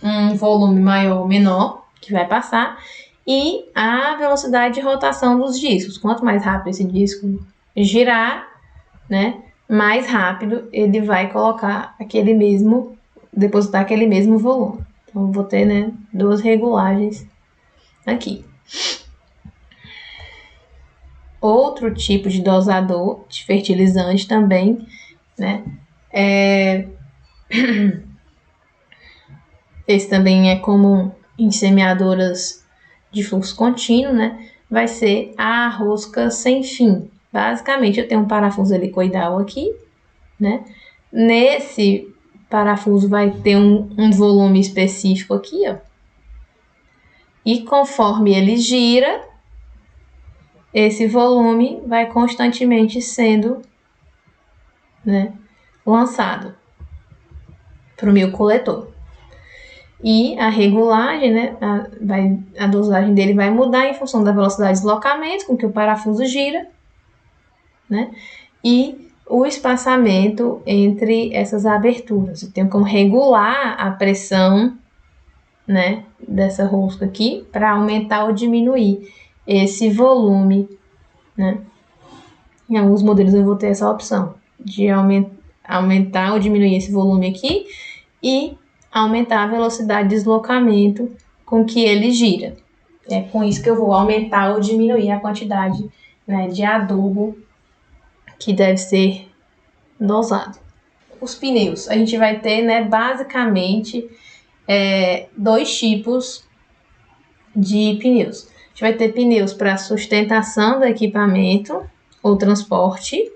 um volume maior ou menor que vai passar, e a velocidade de rotação dos discos. Quanto mais rápido esse disco girar, né, mais rápido ele vai depositar aquele mesmo volume. Então, eu vou ter, né, duas regulagens aqui. Outro tipo de dosador de fertilizante também, né, esse também é comum em semeadoras de fluxo contínuo, né, vai ser a rosca sem fim. Basicamente, eu tenho um parafuso helicoidal aqui, né, nesse parafuso vai ter um volume específico aqui, ó, e conforme ele gira, esse volume vai constantemente sendo, né, lançado para o meu coletor. E a regulagem, né, a dosagem dele vai mudar em função da velocidade de deslocamento com que o parafuso gira, né, e o espaçamento entre essas aberturas. Eu tenho como regular a pressão, né, dessa rosca aqui para aumentar ou diminuir esse volume, né. Em alguns modelos eu vou ter essa opção de aumentar ou diminuir esse volume aqui e aumentar a velocidade de deslocamento com que ele gira. É com isso que eu vou aumentar ou diminuir a quantidade, né, de adubo que deve ser dosado. Os pneus, a gente vai ter, né, basicamente dois tipos de pneus. A gente vai ter pneus para sustentação do equipamento ou transporte,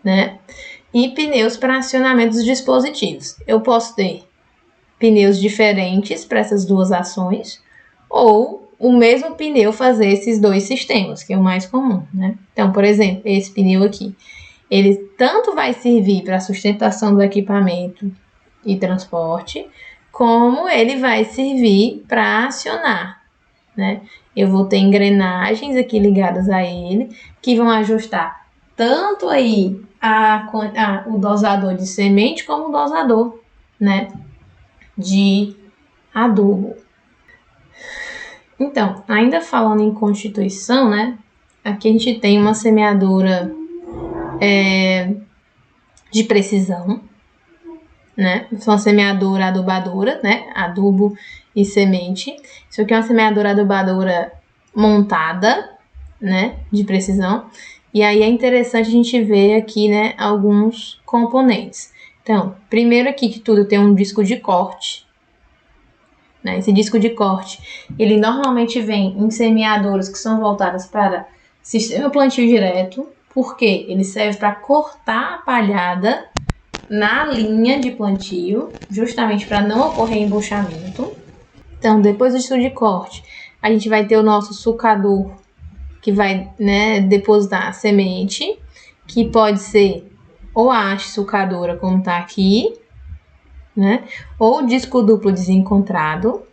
né? E pneus para acionamento dos dispositivos. Eu posso ter pneus diferentes para essas duas ações, ou o mesmo pneu fazer esses dois sistemas, que é o mais comum, né? Então, por exemplo, esse pneu aqui, ele tanto vai servir para a sustentação do equipamento e transporte, como ele vai servir para acionar, né? Eu vou ter engrenagens aqui ligadas a ele, que vão ajustar tanto aí o dosador de semente como o dosador, né, de adubo. Então, ainda falando em constituição, né, aqui a gente tem uma semeadora de precisão, né, isso é uma semeadora adubadora, né, adubo e semente. Isso aqui é uma semeadora adubadora montada, né, de precisão. E aí é interessante a gente ver aqui, né, alguns componentes. Então, primeiro aqui de tudo, tem um disco de corte, né? Esse disco de corte, ele normalmente vem em semeadoras que são voltadas para sistema plantio direto, porque ele serve para cortar a palhada na linha de plantio, justamente para não ocorrer embuchamento. Então, depois do disco de corte, a gente vai ter o nosso sulcador, que vai, né, depositar a semente, que pode ser ou a haste sulcadora, como está aqui, né, ou disco duplo desencontrado,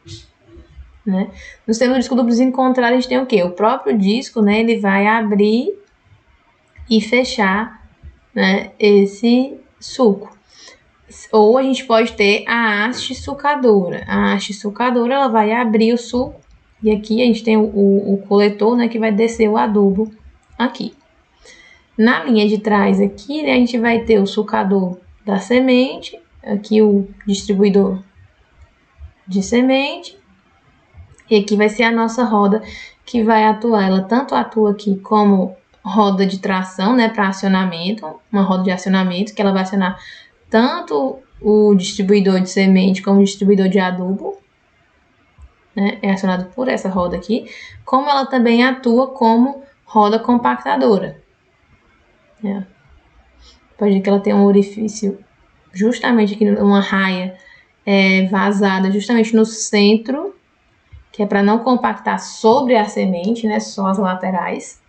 né. No sistema disco duplo desencontrado, a gente tem o quê? O próprio disco, né, ele vai abrir e fechar, né, esse suco. Ou a gente pode ter a haste sucadora. A haste sucadora, ela vai abrir o suco. E aqui a gente tem o coletor, né, que vai descer o adubo aqui. Na linha de trás aqui, né, a gente vai ter o sucador da semente. Aqui o distribuidor de semente. E aqui vai ser a nossa roda que vai atuar. Ela tanto atua aqui como roda de tração, né, para acionamento. Uma roda de acionamento que ela vai acionar tanto o distribuidor de semente como o distribuidor de adubo, né, é acionado por essa roda aqui, como ela também atua como roda compactadora. Pode ver que ela tem um orifício justamente aqui, uma raia vazada justamente no centro, que é para não compactar sobre a semente, né, só as laterais.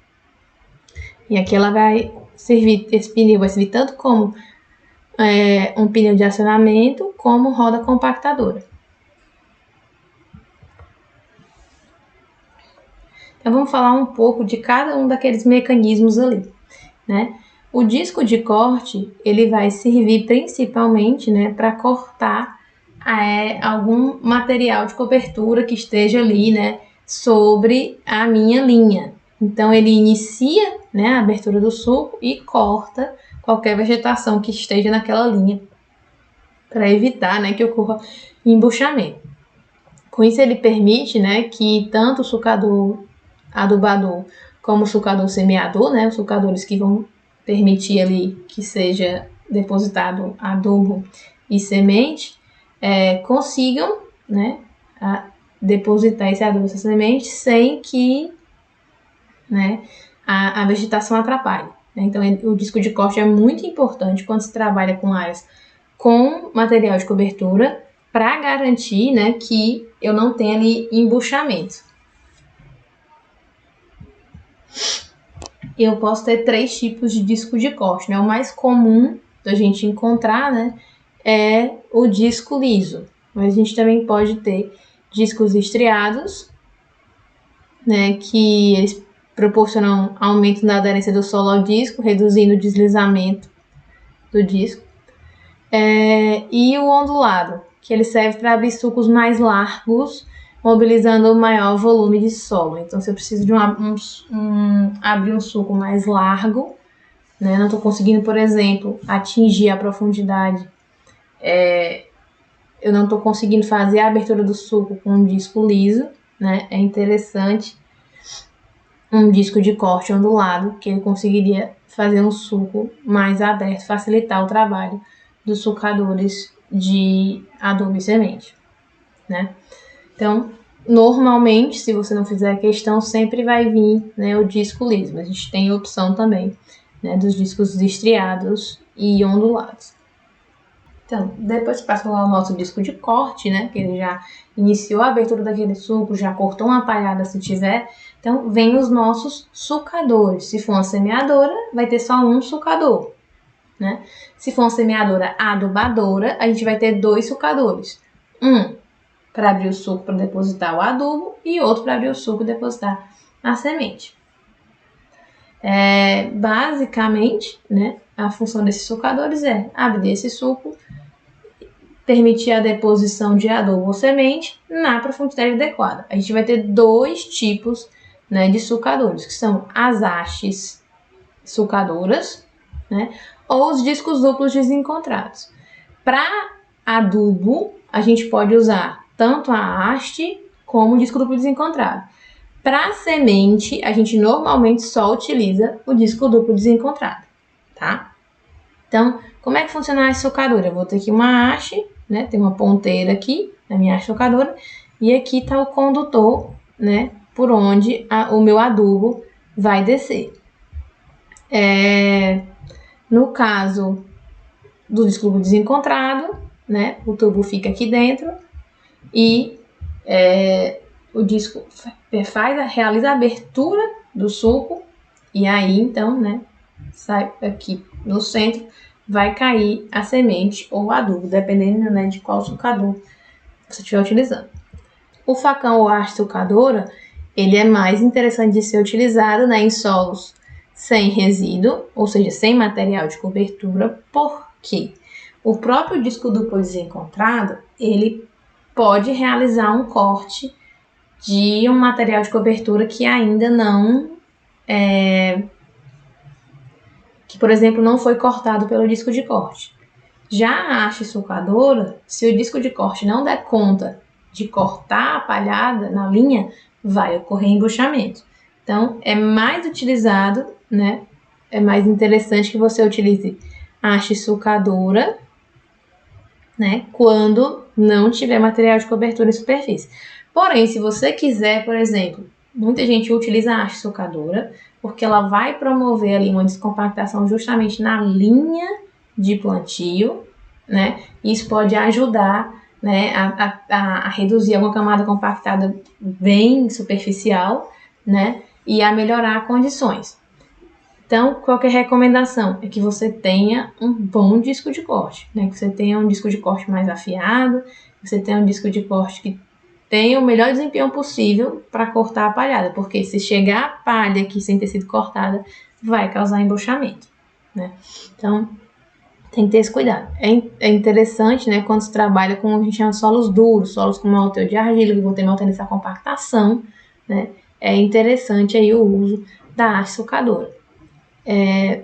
E aqui ela vai servir, esse pneu vai servir tanto como um pneu de acionamento, como roda compactadora. Então, vamos falar um pouco de cada um daqueles mecanismos ali, né? O disco de corte, ele vai servir principalmente, né, para cortar algum material de cobertura que esteja ali, né, sobre a minha linha. Então, ele inicia, né, a abertura do suco e corta qualquer vegetação que esteja naquela linha, para evitar, né, que ocorra embuchamento. Com isso, ele permite, né, que tanto o sucador adubador como o sucador semeador, né, os sucadores que vão permitir ali que seja depositado adubo e semente, consigam, né, depositar esse adubo e essa semente sem que, né, a vegetação atrapalhe. Então, o disco de corte é muito importante quando se trabalha com áreas com material de cobertura para garantir, né, que eu não tenha ali embuchamento. Eu posso ter 3 tipos de disco de corte, né? O mais comum da gente encontrar, né, é o disco liso. Mas a gente também pode ter discos estriados, né, que eles proporcionam aumento na aderência do solo ao disco, reduzindo o deslizamento do disco. E o ondulado, que ele serve para abrir sucos mais largos, mobilizando o maior volume de solo. Então, se eu preciso de abrir um suco mais largo, né, não estou conseguindo, por exemplo, atingir a profundidade, eu não estou conseguindo fazer a abertura do suco com um disco liso, né, é interessante um disco de corte ondulado, que ele conseguiria fazer um suco mais aberto, facilitar o trabalho dos sucadores de adubo e semente, né? Então, normalmente, se você não fizer a questão, sempre vai vir, né, o disco liso. Mas a gente tem a opção também, né, dos discos estriados e ondulados. Então, depois que passou lá o nosso disco de corte, né, que ele já iniciou a abertura daquele suco, já cortou uma palhada se tiver, então vem os nossos sucadores. Se for uma semeadora, vai ter só um sucador, né? Se for uma semeadora adubadora, a gente vai ter 2 sucadores. Um para abrir o suco para depositar o adubo e outro para abrir o suco e depositar a semente. Basicamente, né, a função desses sucadores é abrir esse suco, permitir a deposição de adubo ou semente na profundidade adequada. A gente vai ter 2 tipos, né, de sucadores, que são as hastes sucadoras, né, ou os discos duplos desencontrados. Para adubo, a gente pode usar tanto a haste como o disco duplo desencontrado. Para semente, a gente normalmente só utiliza o disco duplo desencontrado, tá? Então, como é que funciona a sucadora? Eu vou ter aqui uma haste, né? Tem uma ponteira aqui na minha haste sucadora e aqui está o condutor, né? Por onde o meu adubo vai descer. No caso do disco duplo desencontrado, né? O tubo fica aqui dentro e o disco realiza a abertura do suco e aí, então, né, sai aqui no centro, vai cair a semente ou o adubo, dependendo, né, de qual sucador você estiver utilizando. O facão ou haste sucadora, ele é mais interessante de ser utilizado, né, em solos sem resíduo, ou seja, sem material de cobertura. Por quê? O próprio disco duplo desencontrado, ele pode realizar um corte de um material de cobertura que ainda não que, por exemplo, não foi cortado pelo disco de corte. Já a haste sulcadora, se o disco de corte não der conta de cortar a palhada na linha, vai ocorrer embuchamento. Então, é mais utilizado, né? É mais interessante que você utilize a haste sulcadora, né? Quando não tiver material de cobertura em superfície. Porém, se você quiser, por exemplo, muita gente utiliza a haste sulcadora porque ela vai promover ali uma descompactação justamente na linha de plantio, né? Isso pode ajudar, né, a reduzir alguma camada compactada bem superficial, né? E a melhorar condições. Então, qual que é a recomendação? É que você tenha um bom disco de corte, né? Que você tenha um disco de corte mais afiado, que você tenha um disco de corte que tenha o melhor desempenho possível para cortar a palhada, porque se chegar a palha aqui sem ter sido cortada, vai causar embuchamento, né? Então, tem que ter esse cuidado. É interessante, né, quando se trabalha com o que a gente chama de solos duros, solos com maior teor de argila, que vão ter maior tendência à compactação, né? É interessante aí o uso da haste sulcadora.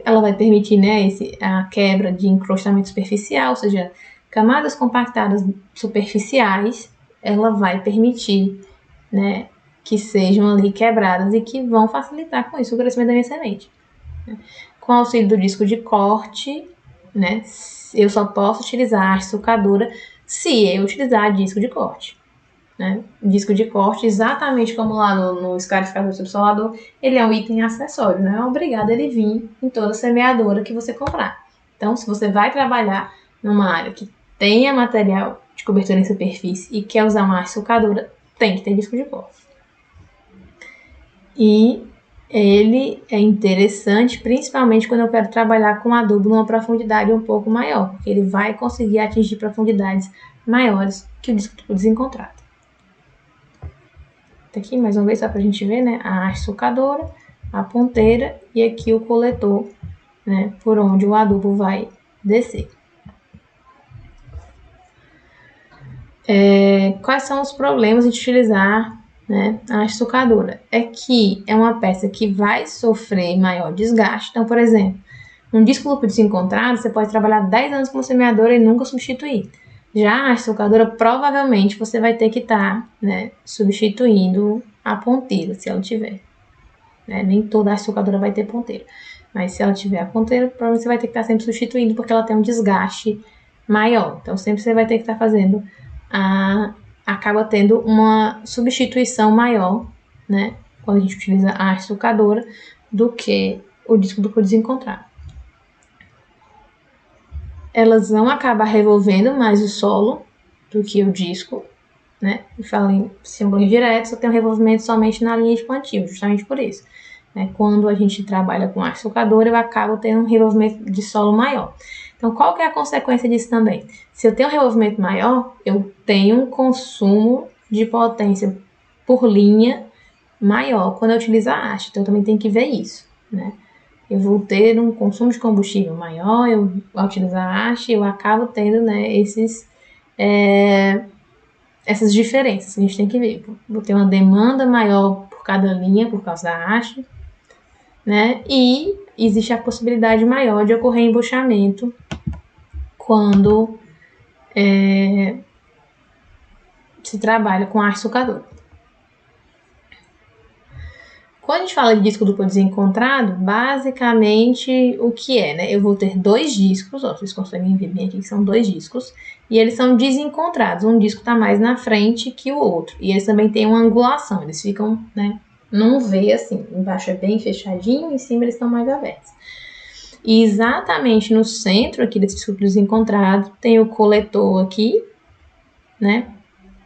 Ela vai permitir, né, a quebra de encrustamento superficial, ou seja, camadas compactadas superficiais, ela vai permitir, né, que sejam ali quebradas e que vão facilitar com isso o crescimento da minha semente. Com o auxílio do disco de corte, né, eu só posso utilizar a haste sulcadora se eu utilizar disco de corte. Né? Disco de corte, exatamente como lá no escarificador subsolador, ele é um item acessório, não é obrigado ele vir em toda semeadora que você comprar. Então, se você vai trabalhar numa área que tenha material de cobertura em superfície e quer usar uma haste sulcadora, tem que ter disco de corte. E ele é interessante, principalmente quando eu quero trabalhar com adubo numa profundidade um pouco maior, porque ele vai conseguir atingir profundidades maiores que o disco desencontrado. Aqui mais uma vez só para a gente ver, né, a haste sulcadora, a ponteira e aqui o coletor, né, por onde o adubo vai descer. Quais são os problemas de utilizar, né, a haste sulcadora? É que é uma peça que vai sofrer maior desgaste. Então, por exemplo, um disco duplo desencontrado, você pode trabalhar 10 anos com semeadora e nunca substituir. Já a haste sulcadora, provavelmente você vai ter que estar, né, substituindo a ponteira, se ela tiver. Né? Nem toda haste sulcadora vai ter ponteira. Mas se ela tiver a ponteira, provavelmente você vai ter que estar sempre substituindo, porque ela tem um desgaste maior. Então, sempre você vai ter que estar fazendo acaba tendo uma substituição maior, né, quando a gente utiliza a haste sulcadora, do que o disco duplo desencontrado. Elas vão acabar revolvendo mais o solo do que o disco, né? Eu falo em símbolo indireto, só tem um revolvimento somente na linha de plantio, justamente por isso. Né? Quando a gente trabalha com haste sulcadora, eu acabo tendo um revolvimento de solo maior. Então, qual que é a consequência disso também? Se eu tenho um revolvimento maior, eu tenho um consumo de potência por linha maior quando eu utilizo a haste. Então, eu também tenho que ver isso, né? Eu vou ter um consumo de combustível maior, ao utilizar a haste, eu acabo tendo, né, essas diferenças que a gente tem que ver. Vou ter uma demanda maior por cada linha, por causa da haste, né, e existe a possibilidade maior de ocorrer embuchamento quando se trabalha com haste sulcadora. Quando a gente fala de disco duplo desencontrado, basicamente o que é, né? Eu vou ter dois discos, ó, vocês conseguem ver bem aqui que são dois discos, e eles são desencontrados. Um disco está mais na frente que o outro, e eles também têm uma angulação, eles ficam, né, num V assim, embaixo é bem fechadinho, em cima eles estão mais abertos. E exatamente no centro aqui desse disco desencontrado tem o coletor aqui, né,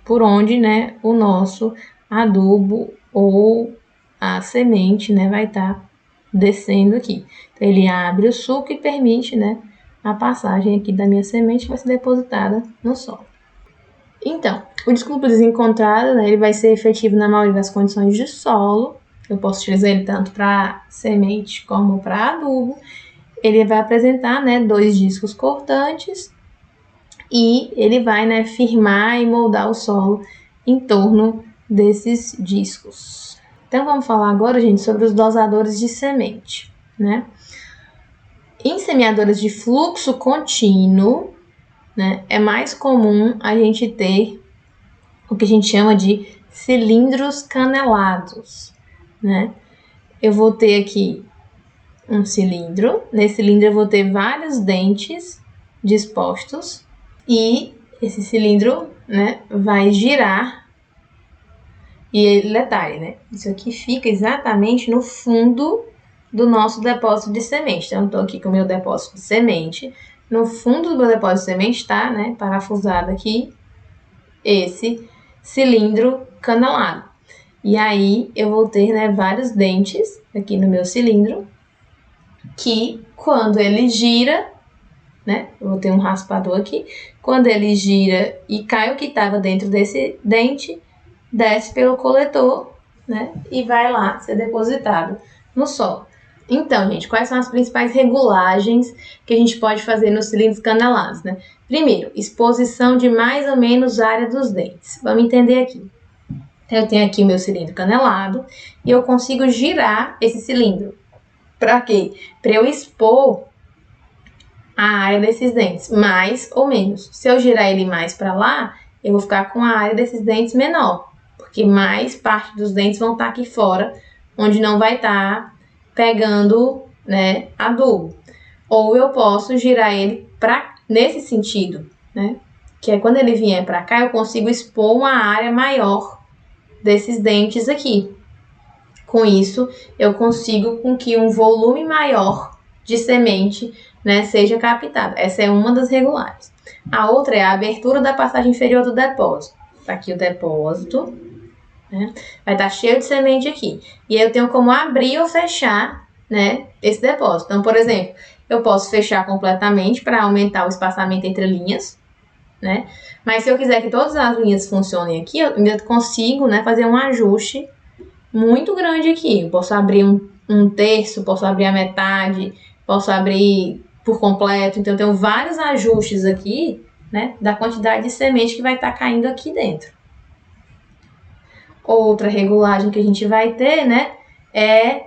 por onde, né, o nosso adubo ou a semente, né, vai estar descendo aqui. Então, ele abre o suco e permite, né, a passagem aqui da minha semente que vai ser depositada no solo. Então, o disco duplo desencontrado, né, ele vai ser efetivo na maioria das condições de solo. Eu posso utilizar ele tanto para semente como para adubo. Ele vai apresentar, né, dois discos cortantes e ele vai, né, firmar e moldar o solo em torno desses discos. Então vamos falar agora, gente, sobre os dosadores de semente, né? Em semeadoras de fluxo contínuo, né, é mais comum a gente ter o que a gente chama de cilindros canelados, né? Eu vou ter aqui um cilindro, nesse cilindro eu vou ter vários dentes dispostos e esse cilindro, né, vai girar. E detalhe, né, isso aqui fica exatamente no fundo do nosso depósito de semente. Então, eu estou aqui com o meu depósito de semente. No fundo do meu depósito de semente está, né, parafusado aqui, esse cilindro canalado. E aí, eu vou ter, né, vários dentes aqui no meu cilindro, que quando ele gira, né, eu vou ter um raspador aqui, quando ele gira e cai o que estava dentro desse dente, desce pelo coletor, né, e vai lá ser depositado no solo. Então, gente, quais são as principais regulagens que a gente pode fazer nos cilindros canalados, né? Primeiro, exposição de mais ou menos área dos dentes. Vamos entender aqui. Eu tenho aqui o meu cilindro canelado e eu consigo girar esse cilindro. Para quê? Para eu expor a área desses dentes, mais ou menos. Se eu girar ele mais para lá, eu vou ficar com a área desses dentes menor, porque mais parte dos dentes vão estar aqui fora, onde não vai estar pegando, né, adubo. Ou eu posso girar ele nesse sentido, né, que é quando ele vier para cá, eu consigo expor uma área maior desses dentes aqui. Com isso, eu consigo com que um volume maior de semente, né, seja captado. Essa é uma das regulares. A outra é a abertura da passagem inferior do depósito. Tá aqui o depósito, né? Vai estar cheio de semente aqui. E aí eu tenho como abrir ou fechar, né, esse depósito. Então, por exemplo, eu posso fechar completamente para aumentar o espaçamento entre linhas, né? Mas se eu quiser que todas as linhas funcionem aqui, eu ainda consigo, né, fazer um ajuste muito grande aqui. Eu posso abrir um terço, posso abrir a metade, posso abrir por completo. Então, eu tenho vários ajustes aqui, né, da quantidade de semente que vai estar caindo aqui dentro. Outra regulagem que a gente vai ter, né, é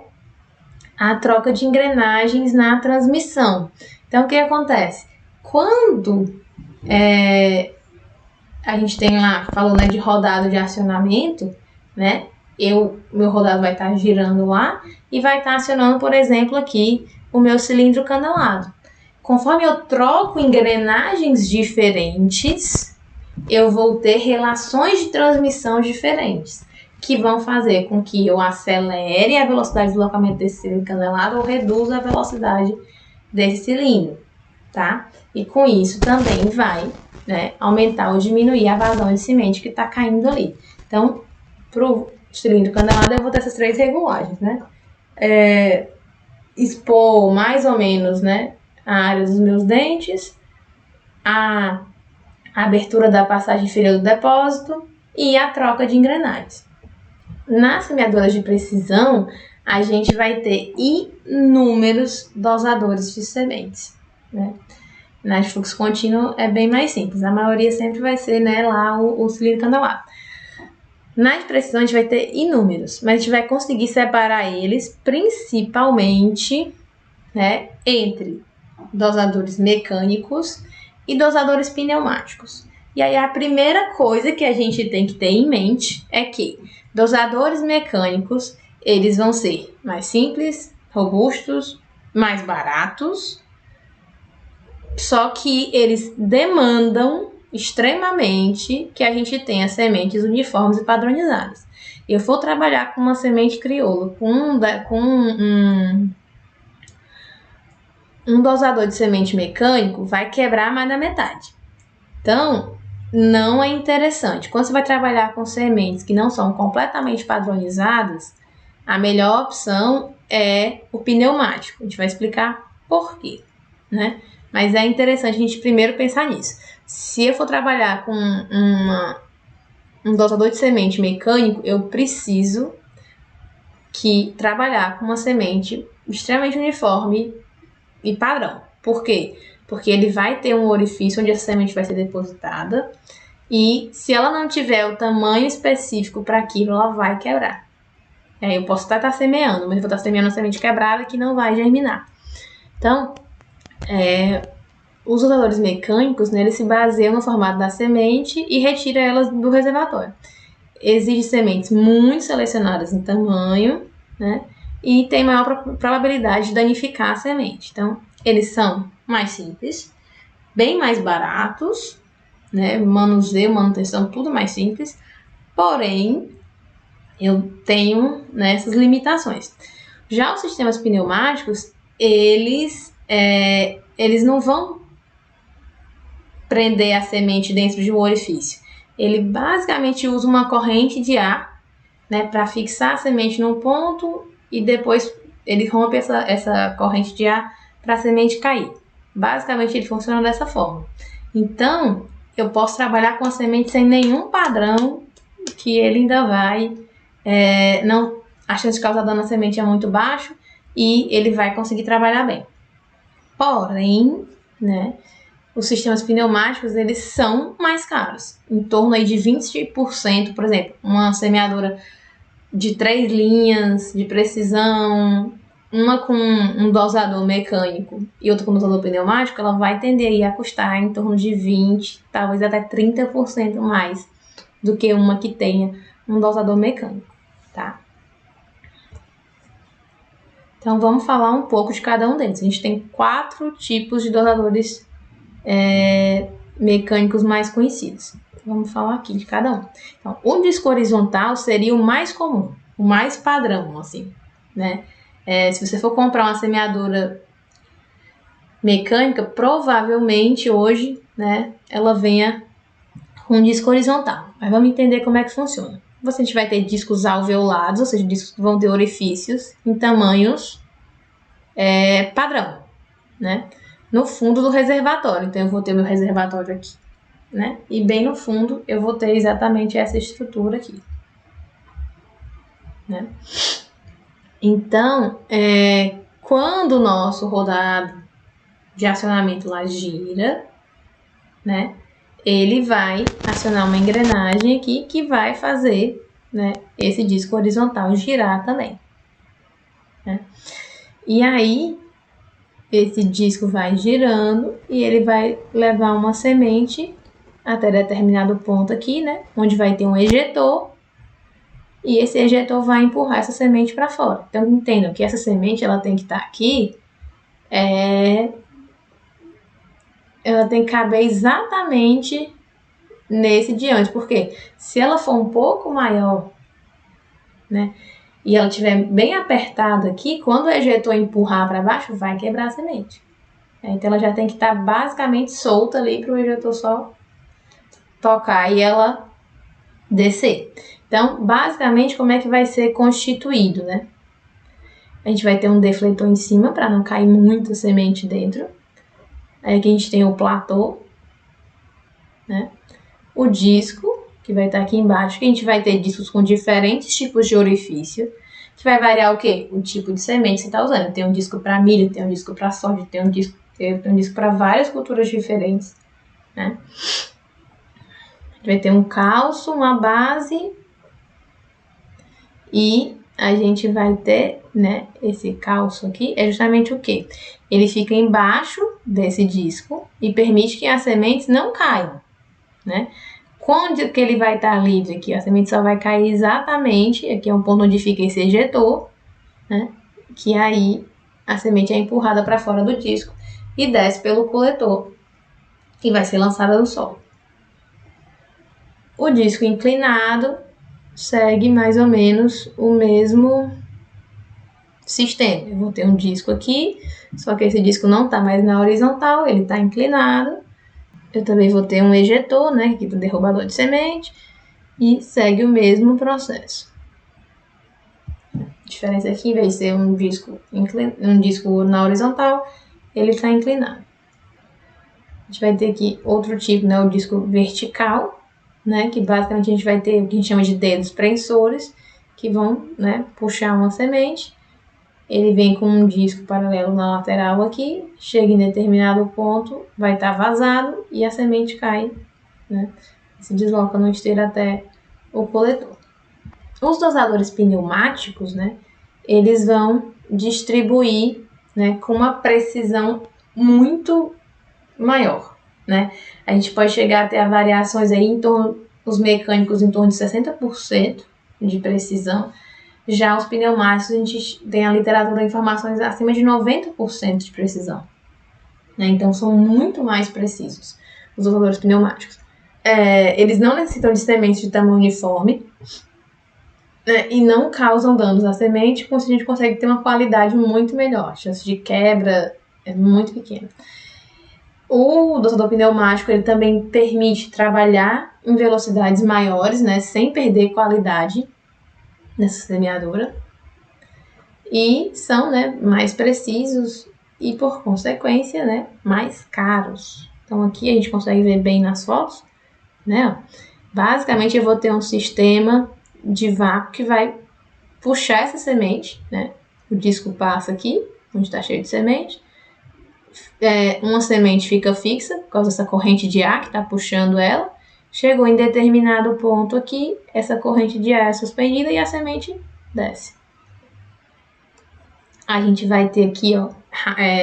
a troca de engrenagens na transmissão. Então, o que acontece? Quando a gente tem lá, falou, né, de rodado de acionamento, né, meu rodado vai estar girando lá e vai estar acionando, por exemplo, aqui o meu cilindro canalado. Conforme eu troco engrenagens diferentes, eu vou ter relações de transmissão diferentes, que vão fazer com que eu acelere a velocidade de deslocamento desse cilindro canalado ou reduza a velocidade desse cilindro, tá? E com isso também vai, né, aumentar ou diminuir a vazão de semente que está caindo ali. Então, pro cilindro canalado eu vou ter essas três regulagens, né? Expor mais ou menos, né, a área dos meus dentes, a abertura da passagem inferior do depósito e a troca de engrenagens. Nas semeadoras de precisão, a gente vai ter inúmeros dosadores de sementes, né? Na de fluxo contínuo é bem mais simples, a maioria sempre vai ser, né, lá o cilindro canalado. Na de precisão a gente vai ter inúmeros, mas a gente vai conseguir separar eles principalmente, né, entre dosadores mecânicos e dosadores pneumáticos. E aí a primeira coisa que a gente tem que ter em mente é que dosadores mecânicos, eles vão ser mais simples, robustos, mais baratos, só que eles demandam extremamente que a gente tenha sementes uniformes e padronizadas. Eu vou trabalhar com uma semente crioula, com um dosador de semente mecânico, vai quebrar mais da metade. Então, não é interessante. Quando você vai trabalhar com sementes que não são completamente padronizadas, a melhor opção é o pneumático. A gente vai explicar por quê, né? Mas é interessante a gente primeiro pensar nisso. Se eu for trabalhar com um dosador de semente mecânico, eu preciso trabalhar com uma semente extremamente uniforme e padrão. Por quê? Porque ele vai ter um orifício onde essa semente vai ser depositada e se ela não tiver o tamanho específico para aquilo, ela vai quebrar. Eu posso até estar semeando, mas eu vou estar semeando uma semente quebrada que não vai germinar. Então, os dotadores mecânicos, né, eles se baseiam no formato da semente e retiram elas do reservatório. Exige sementes muito selecionadas em tamanho, né, e tem maior probabilidade de danificar a semente. Então, eles são mais simples, bem mais baratos, né, manuseio, manutenção, tudo mais simples, porém, eu tenho, né, essas limitações. Já os sistemas pneumáticos, eles não vão prender a semente dentro de um orifício. Ele basicamente usa uma corrente de ar, né, para fixar a semente num ponto e depois ele rompe essa corrente de ar para a semente cair. Basicamente ele funciona dessa forma. Então, eu posso trabalhar com a semente sem nenhum padrão que ele ainda vai... a chance de causar dano à semente é muito baixo e ele vai conseguir trabalhar bem. Porém, né, os sistemas pneumáticos, eles são mais caros, em torno aí de 20%, por exemplo, uma semeadora de 3 linhas de precisão, uma com um dosador mecânico e outra com dosador pneumático, ela vai tender aí a custar em torno de 20%, talvez até 30% mais do que uma que tenha um dosador mecânico, tá? Então, vamos falar um pouco de cada um deles. A gente tem 4 tipos de dosadores mecânicos mais conhecidos. Vamos falar aqui de cada um. Então, o disco horizontal seria o mais comum, o mais padrão, assim, né? Se você for comprar uma semeadora mecânica, provavelmente hoje, né, ela venha com um disco horizontal. Mas vamos entender como é que funciona. A gente vai ter discos alveolados, ou seja, discos que vão ter orifícios em tamanhos padrão, né? No fundo do reservatório. Então, eu vou ter meu reservatório aqui, né? E bem no fundo, eu vou ter exatamente essa estrutura aqui, né? Então, quando o nosso rodado de acionamento lá gira, né? Ele vai acionar uma engrenagem aqui que vai fazer, né, esse disco horizontal girar também, né? E aí, esse disco vai girando e ele vai levar uma semente até determinado ponto aqui, né? Onde vai ter um ejetor e esse ejetor vai empurrar essa semente para fora. Então, entendam que essa semente ela tem que estar aqui, ela tem que caber exatamente nesse diante, porque se ela for um pouco maior, né? E ela estiver bem apertada aqui, quando o ejetor empurrar para baixo, vai quebrar a semente. Então, ela já tem que estar basicamente solta ali para o ejetor só tocar e ela descer. Então, basicamente, como é que vai ser constituído, né? A gente vai ter um defletor em cima para não cair muita semente dentro. Aí aqui a gente tem o platô, né? O disco, que vai estar aqui embaixo, que a gente vai ter discos com diferentes tipos de orifício, que vai variar o quê? O tipo de semente que você está usando. Tem um disco para milho, tem um disco para soja, tem um disco para várias culturas diferentes, né? A gente vai ter um calço, uma base e a gente vai ter, né, esse calço aqui, é justamente o quê? Ele fica embaixo desse disco e permite que as sementes não caiam, né? Quando que ele vai estar livre aqui? A semente só vai cair exatamente, aqui é um ponto onde fica esse ejetor, né? Que aí a semente é empurrada para fora do disco e desce pelo coletor e vai ser lançada no solo. O disco inclinado segue mais ou menos o mesmo sistema. Eu vou ter um disco aqui, só que esse disco não está mais na horizontal, ele está inclinado. Eu também vou ter um ejetor, né, aqui do derrubador de semente, e segue o mesmo processo. A diferença aqui, em vez de ser um disco na horizontal, ele está inclinado. A gente vai ter aqui outro tipo, né, o disco vertical, né, que basicamente a gente vai ter o que a gente chama de dedos prensores, que vão, né, puxar uma semente ele vem com um disco paralelo na lateral aqui, chega em determinado ponto, vai estar vazado e a semente cai, né? Se desloca no esteiro até o coletor. Os dosadores pneumáticos, né, eles vão distribuir, né, com uma precisão muito maior, né? A gente pode chegar a ter variações aí em torno, os mecânicos em torno de 60% de precisão. Já os pneumáticos, a gente tem a literatura informações acima de 90% de precisão, né? Então são muito mais precisos os dosadores pneumáticos. Eles não necessitam de sementes de tamanho uniforme, né, e não causam danos à semente, com isso a gente consegue ter uma qualidade muito melhor. A chance de quebra é muito pequena. O dosador pneumático ele também permite trabalhar em velocidades maiores, né, sem perder qualidade nessa semeadura. E são, né, mais precisos e, por consequência, né, mais caros. Então aqui a gente consegue ver bem nas fotos, né? Basicamente eu vou ter um sistema de vácuo que vai puxar essa semente, né? O disco passa aqui, onde está cheio de semente. Uma semente fica fixa por causa dessa corrente de ar que está puxando ela. Chegou em determinado ponto aqui, essa corrente de ar é suspendida e a semente desce. A gente vai ter aqui, ó,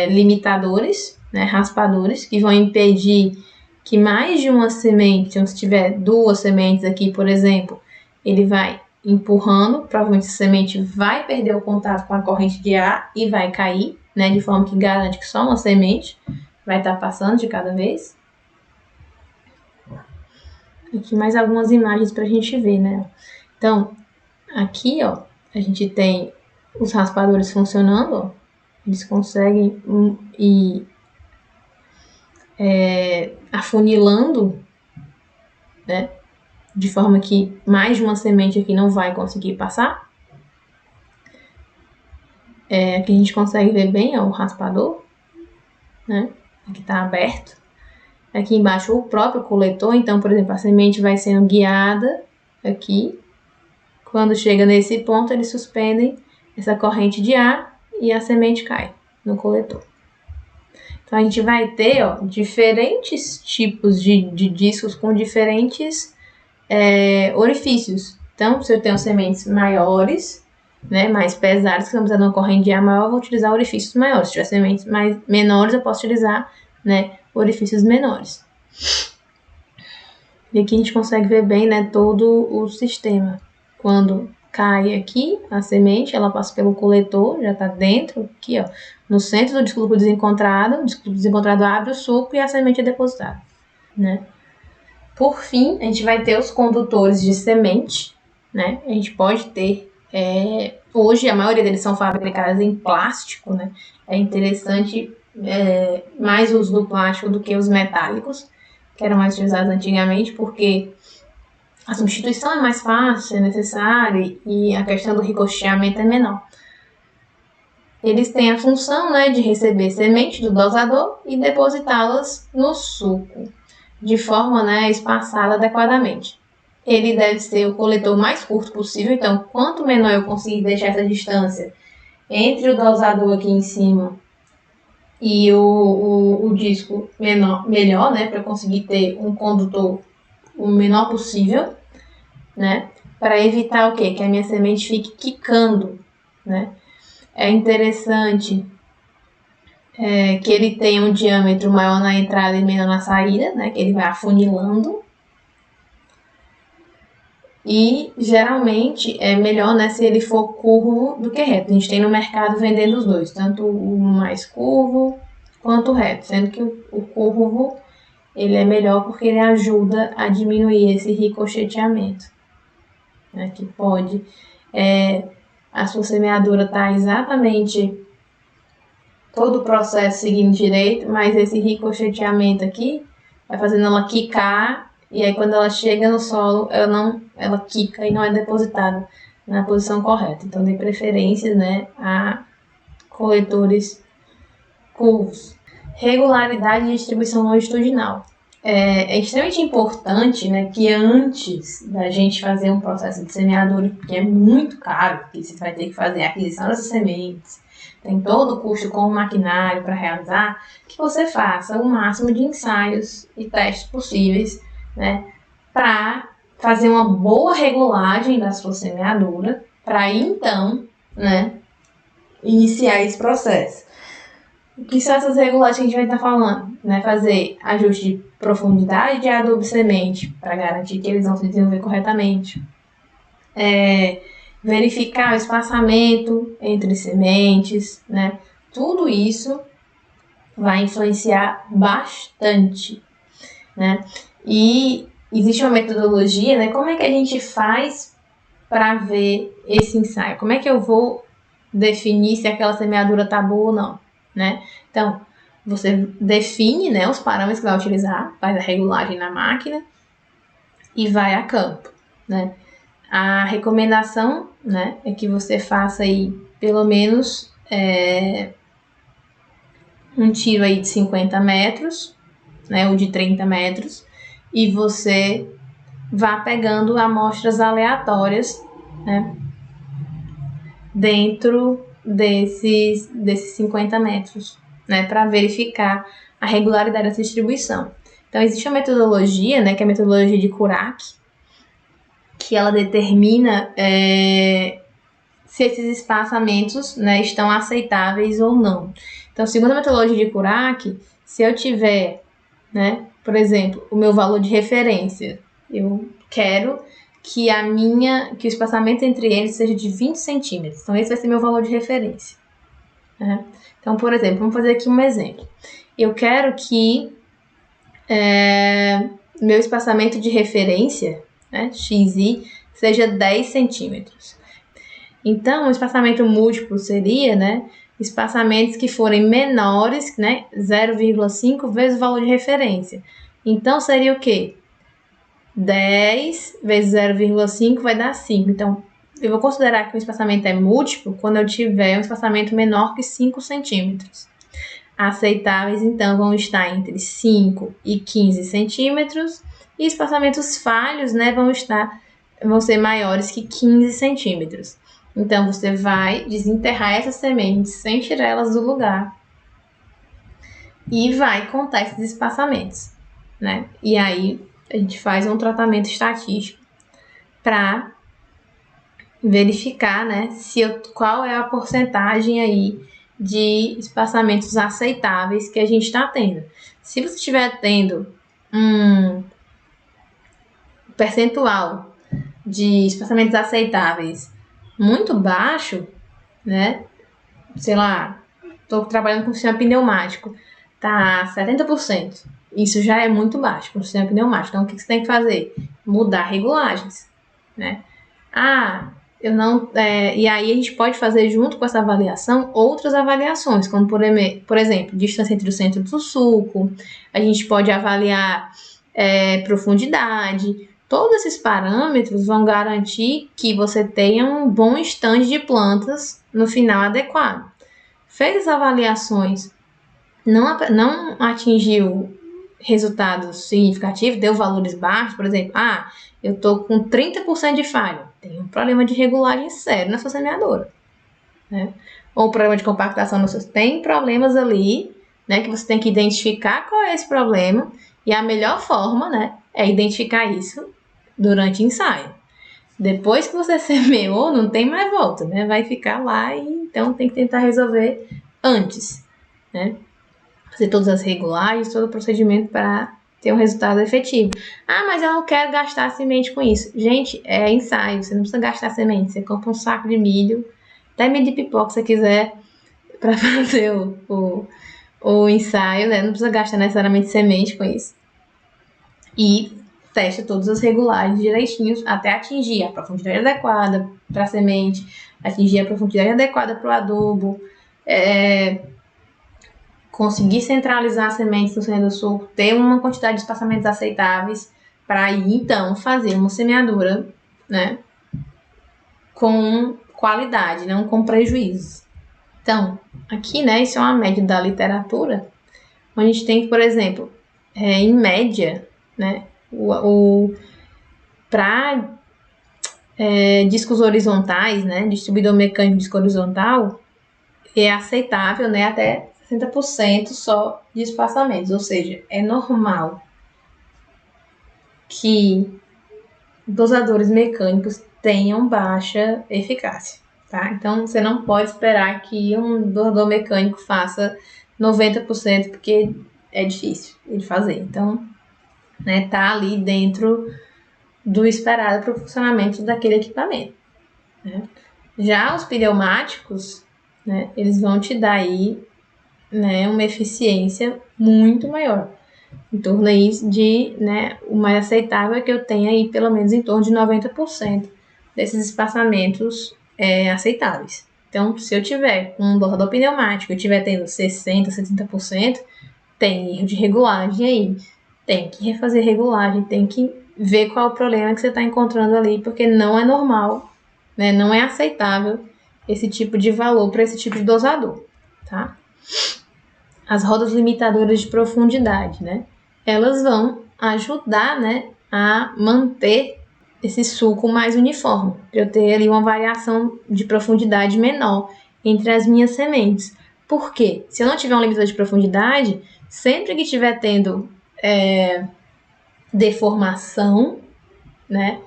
limitadores, né, raspadores, que vão impedir que mais de uma semente, então se tiver 2 sementes aqui, por exemplo, ele vai empurrando, provavelmente a semente vai perder o contato com a corrente de ar e vai cair, né, de forma que garante que só uma semente vai estar passando de cada vez. Aqui mais algumas imagens para a gente ver, né? Então, aqui, ó, a gente tem os raspadores funcionando, ó, eles conseguem ir afunilando, né, de forma que mais de uma semente aqui não vai conseguir passar. Aqui a gente consegue ver bem, ó, o raspador, né, aqui está aberto. Aqui embaixo o próprio coletor, então, por exemplo, a semente vai sendo guiada aqui. Quando chega nesse ponto, eles suspendem essa corrente de ar e a semente cai no coletor. Então, a gente vai ter, ó, diferentes tipos de discos com diferentes orifícios. Então, se eu tenho sementes maiores, né, mais pesadas, que estão precisando de uma corrente de ar maior, eu vou utilizar orifícios maiores. Se tiver sementes menores, eu posso utilizar, né, orifícios menores. E aqui a gente consegue ver bem, né, todo o sistema. Quando cai aqui a semente, ela passa pelo coletor, já está dentro, aqui, ó, no centro do disco duplo desencontrado. O disco duplo desencontrado abre o suco e a semente é depositada, né? Por fim, a gente vai ter os condutores de semente, né? A gente pode ter, hoje a maioria deles são fabricados em plástico, né? É interessante mais o uso do plástico do que os metálicos, que eram mais utilizados antigamente, porque a substituição é mais fácil, é necessária e a questão do ricocheteamento é menor. Eles têm a função, né, de receber semente do dosador e depositá-las no suco, de forma, né, espaçada adequadamente. Ele deve ser o coletor mais curto possível, então quanto menor eu conseguir deixar essa distância entre o dosador aqui em cima e o disco melhor, né, para eu conseguir ter um condutor o menor possível, né, para evitar o quê? Que a minha semente fique quicando, né. É interessante que ele tenha um diâmetro maior na entrada e menor na saída, né, que ele vai afunilando. E geralmente é melhor, né, se ele for curvo do que reto. A gente tem no mercado vendendo os dois, tanto o mais curvo quanto o reto, sendo que o curvo ele é melhor porque ele ajuda a diminuir esse ricocheteamento, né, que pode a sua semeadura tá exatamente todo o processo seguindo direito, mas esse ricocheteamento aqui vai fazendo ela quicar, e aí quando ela chega no solo, ela quica e não é depositada na posição correta. Então, dê preferência, né, a coletores curvos. Regularidade de distribuição longitudinal. É extremamente importante, né, que antes da gente fazer um processo de semeadura, que é muito caro, porque você vai ter que fazer a aquisição dessas sementes, tem todo o custo com o maquinário para realizar, que você faça o máximo de ensaios e testes possíveis, né, para fazer uma boa regulagem da sua semeadura, para então, né, iniciar esse processo. O que são essas regulagens que a gente vai estar falando? Né? Fazer ajuste de profundidade de adubo e semente, para garantir que eles vão se desenvolver corretamente. Verificar o espaçamento entre sementes, né? Tudo isso vai influenciar bastante, né? E existe uma metodologia, né? Como é que a gente faz para ver esse ensaio? Como é que eu vou definir se aquela semeadura está boa ou não, né? Então, você define, né, os parâmetros que vai utilizar, faz a regulagem na máquina e vai a campo, né? A recomendação, né, é que você faça aí pelo menos um tiro aí de 50 metros, né, ou de 30 metros, e você vá pegando amostras aleatórias, né, dentro desses 50 metros, né, para verificar a regularidade dessa distribuição. Então, existe uma metodologia, né, que é a metodologia de Kurak, que ela determina se esses espaçamentos, né, estão aceitáveis ou não. Então, segundo a metodologia de Kurak, se eu tiver, né, por exemplo, o meu valor de referência, eu quero que o espaçamento entre eles seja de 20 centímetros. Então, esse vai ser meu valor de referência. Né? Então, por exemplo, vamos fazer aqui um exemplo. Eu quero que meu espaçamento de referência, né, XI, seja 10 centímetros. Então, o espaçamento múltiplo seria, né, espaçamentos que forem menores, né, 0,5 vezes o valor de referência. Então, seria o quê? 10 vezes 0,5 vai dar 5. Então, eu vou considerar que o espaçamento é múltiplo quando eu tiver um espaçamento menor que 5 centímetros. Aceitáveis, então, vão estar entre 5 e 15 centímetros. E espaçamentos falhos, né, vão ser maiores que 15 centímetros. Então, você vai desenterrar essas sementes sem tirar elas do lugar e vai contar esses espaçamentos, né? E aí, a gente faz um tratamento estatístico para verificar, né, qual é a porcentagem aí de espaçamentos aceitáveis que a gente está tendo. Se você estiver tendo um percentual de espaçamentos aceitáveis muito baixo, né, sei lá, estou trabalhando com sistema pneumático, tá 70%. Isso já é muito baixo para o sistema pneumático. Então, o que você tem que fazer? Mudar regulagens, né? E aí a gente pode fazer junto com essa avaliação outras avaliações, como por exemplo, distância entre o centro do sulco, a gente pode avaliar profundidade. Todos esses parâmetros vão garantir que você tenha um bom estande de plantas no final adequado. Fez as avaliações, não atingiu resultados significativos, deu valores baixos, por exemplo, eu estou com 30% de falha, tem um problema de regulagem sério na sua semeadora, né? Ou problema de compactação no seu, tem problemas ali, né, que você tem que identificar qual é esse problema, e a melhor forma, né, é identificar isso durante o ensaio. Depois que você semeou, não tem mais volta, né, vai ficar lá, e então tem que tentar resolver antes, né? Fazer todas as regulagens, todo o procedimento para ter um resultado efetivo. Mas eu não quero gastar semente com isso. Gente, é ensaio, você não precisa gastar semente. Você compra um saco de milho, até milho de pipoca se você quiser, para fazer o ensaio, né? Não precisa gastar necessariamente semente com isso. E testa todas as regulagens direitinhos até atingir a profundidade adequada para a semente, atingir a profundidade adequada para o adubo, conseguir centralizar as sementes no centro do sulco, ter uma quantidade de espaçamentos aceitáveis para aí então fazer uma semeadura, né, com qualidade, não com prejuízo. Então, aqui, né, isso é uma média da literatura, onde a gente tem que, por exemplo, em média, né, para discos horizontais, né, distribuidor mecânico disco horizontal, é aceitável, né, até 60% só de espaçamentos, ou seja, é normal que dosadores mecânicos tenham baixa eficácia, tá? Então, você não pode esperar que um dosador mecânico faça 90%, porque é difícil ele fazer. Então, né, tá ali dentro do esperado para o funcionamento daquele equipamento, né? Já os pneumáticos, né, eles vão te dar aí, né, uma eficiência muito maior. Em torno aí de, né, o mais aceitável é que eu tenha aí pelo menos em torno de 90% desses espaçamentos aceitáveis. Então, se eu tiver um dosador pneumático, eu estiver tendo 60%, 70%, tem erro de regulagem aí. Tem que refazer regulagem, tem que ver qual é o problema que você está encontrando ali, porque não é normal, né, não é aceitável esse tipo de valor para esse tipo de dosador, tá? As rodas limitadoras de profundidade, né? Elas vão ajudar, né, a manter esse sulco mais uniforme, para eu ter ali uma variação de profundidade menor entre as minhas sementes. Por quê? Se eu não tiver um limitador de profundidade, sempre que estiver tendo deformação, né,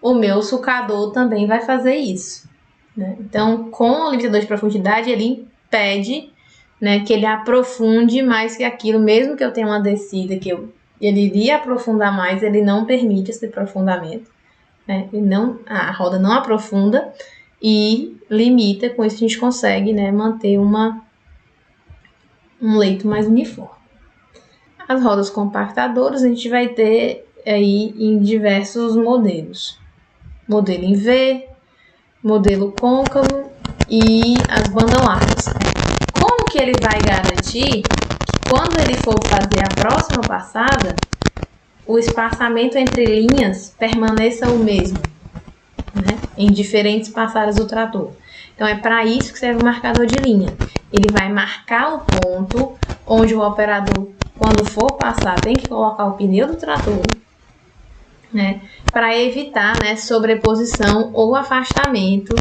o meu sulcador também vai fazer isso, né? Então, com o limitador de profundidade, ele impede, né, que ele aprofunde mais que aquilo, mesmo que eu tenha uma descida que ele iria aprofundar mais, ele não permite esse aprofundamento, né? A roda não aprofunda e limita, com isso a gente consegue, né, manter um leito mais uniforme. As rodas compactadoras a gente vai ter aí em diversos modelos. Modelo em V, modelo côncavo e as bandas largas. Como que ele vai garantir que quando ele for fazer a próxima passada, o espaçamento entre linhas permaneça o mesmo, né, em diferentes passadas do trator? Então é para isso que serve o marcador de linha. Ele vai marcar o ponto onde o operador, quando for passar, tem que colocar o pneu do trator, né, para evitar, né, sobreposição ou afastamento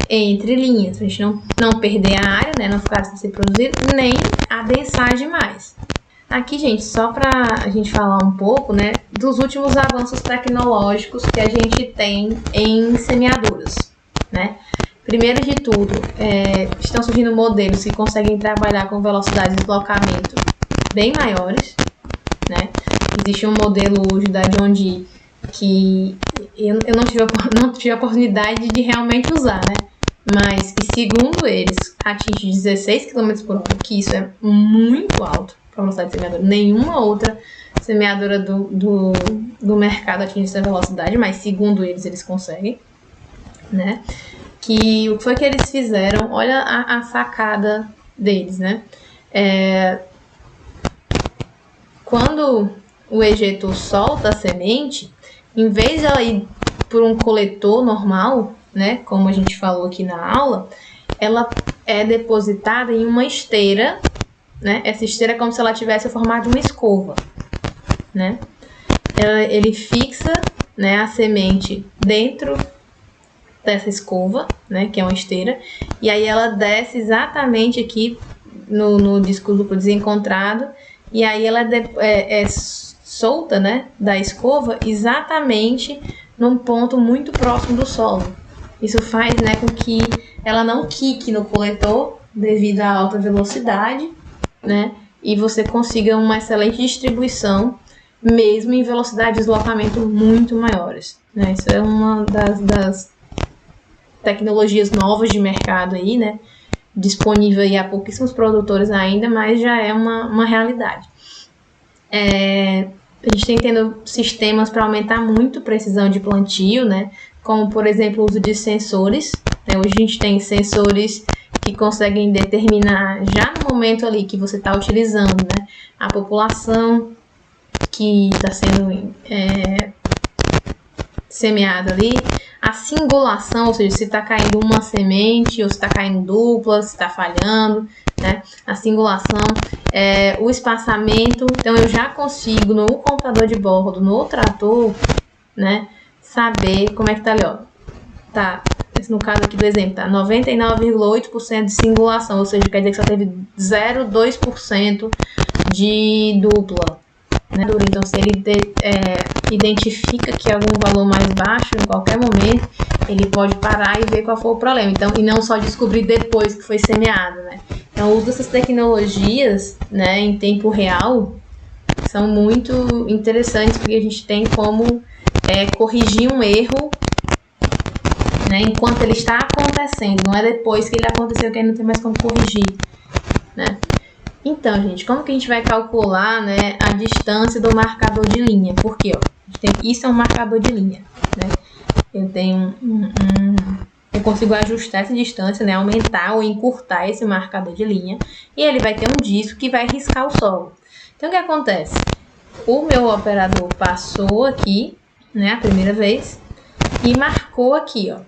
entre linhas, a gente não perder a área, né, não ficar sem ser produzido, nem adensar demais. Aqui, gente, só para a gente falar um pouco, né, dos últimos avanços tecnológicos que a gente tem em semeadoras, né? Primeiro de tudo, estão surgindo modelos que conseguem trabalhar com velocidades de deslocamento bem maiores, né? Existe um modelo hoje da John Deere que eu não tive a oportunidade de realmente usar, né? Mas que, segundo eles, atinge 16 km por hora, que isso é muito alto para a velocidade de semeadora. Nenhuma outra semeadora do mercado atinge essa velocidade, mas segundo eles conseguem, né? Que o que foi que eles fizeram? Olha a sacada deles, né? Quando o ejetor solta a semente, em vez de ela ir por um coletor normal, né, como a gente falou aqui na aula, ela é depositada em uma esteira, né? Essa esteira é como se ela tivesse o formato de uma escova, né? Ele fixa, né, a semente dentro dessa escova, né, que é uma esteira, e aí ela desce exatamente aqui no disco duplo desencontrado, e aí ela é solta, né, da escova exatamente num ponto muito próximo do solo. Isso faz, né, com que ela não quique no coletor devido à alta velocidade, né, e você consiga uma excelente distribuição mesmo em velocidade de deslocamento muito maiores, né? Isso é uma das tecnologias novas de mercado aí, né, disponível aí a pouquíssimos produtores ainda, mas já é uma realidade. A gente tem tendo sistemas para aumentar muito a precisão de plantio, né? Como, por exemplo, o uso de sensores, né? Hoje a gente tem sensores que conseguem determinar já no momento ali que você está utilizando, né, a população que está sendo semeada ali, a singulação, ou seja, se está caindo uma semente ou se está caindo dupla, se está falhando, né? A singulação, o espaçamento. Então eu já consigo no computador de bordo, no trator, né, saber como é que tá ali, ó. Tá no caso aqui do exemplo, tá? 99,8% de singulação, ou seja, quer dizer que só teve 0,2% de dupla, né? Então, se ele identifica que algum valor mais baixo em qualquer momento, ele pode parar e ver qual foi o problema. Então, e não só descobrir depois que foi semeado, né? Então, o uso dessas tecnologias, né, em tempo real, são muito interessantes, porque a gente tem como corrigir um erro, né, enquanto ele está acontecendo. Não é depois que ele aconteceu que aí não tem mais como corrigir, né? Então, gente, como que a gente vai calcular, né, a distância do marcador de linha? Porque, ó, isso é um marcador de linha, né? Eu tenho eu consigo ajustar essa distância, né, aumentar ou encurtar esse marcador de linha, e ele vai ter um disco que vai riscar o solo. Então, o que acontece? O meu operador passou aqui, né, a primeira vez, e marcou aqui, ó,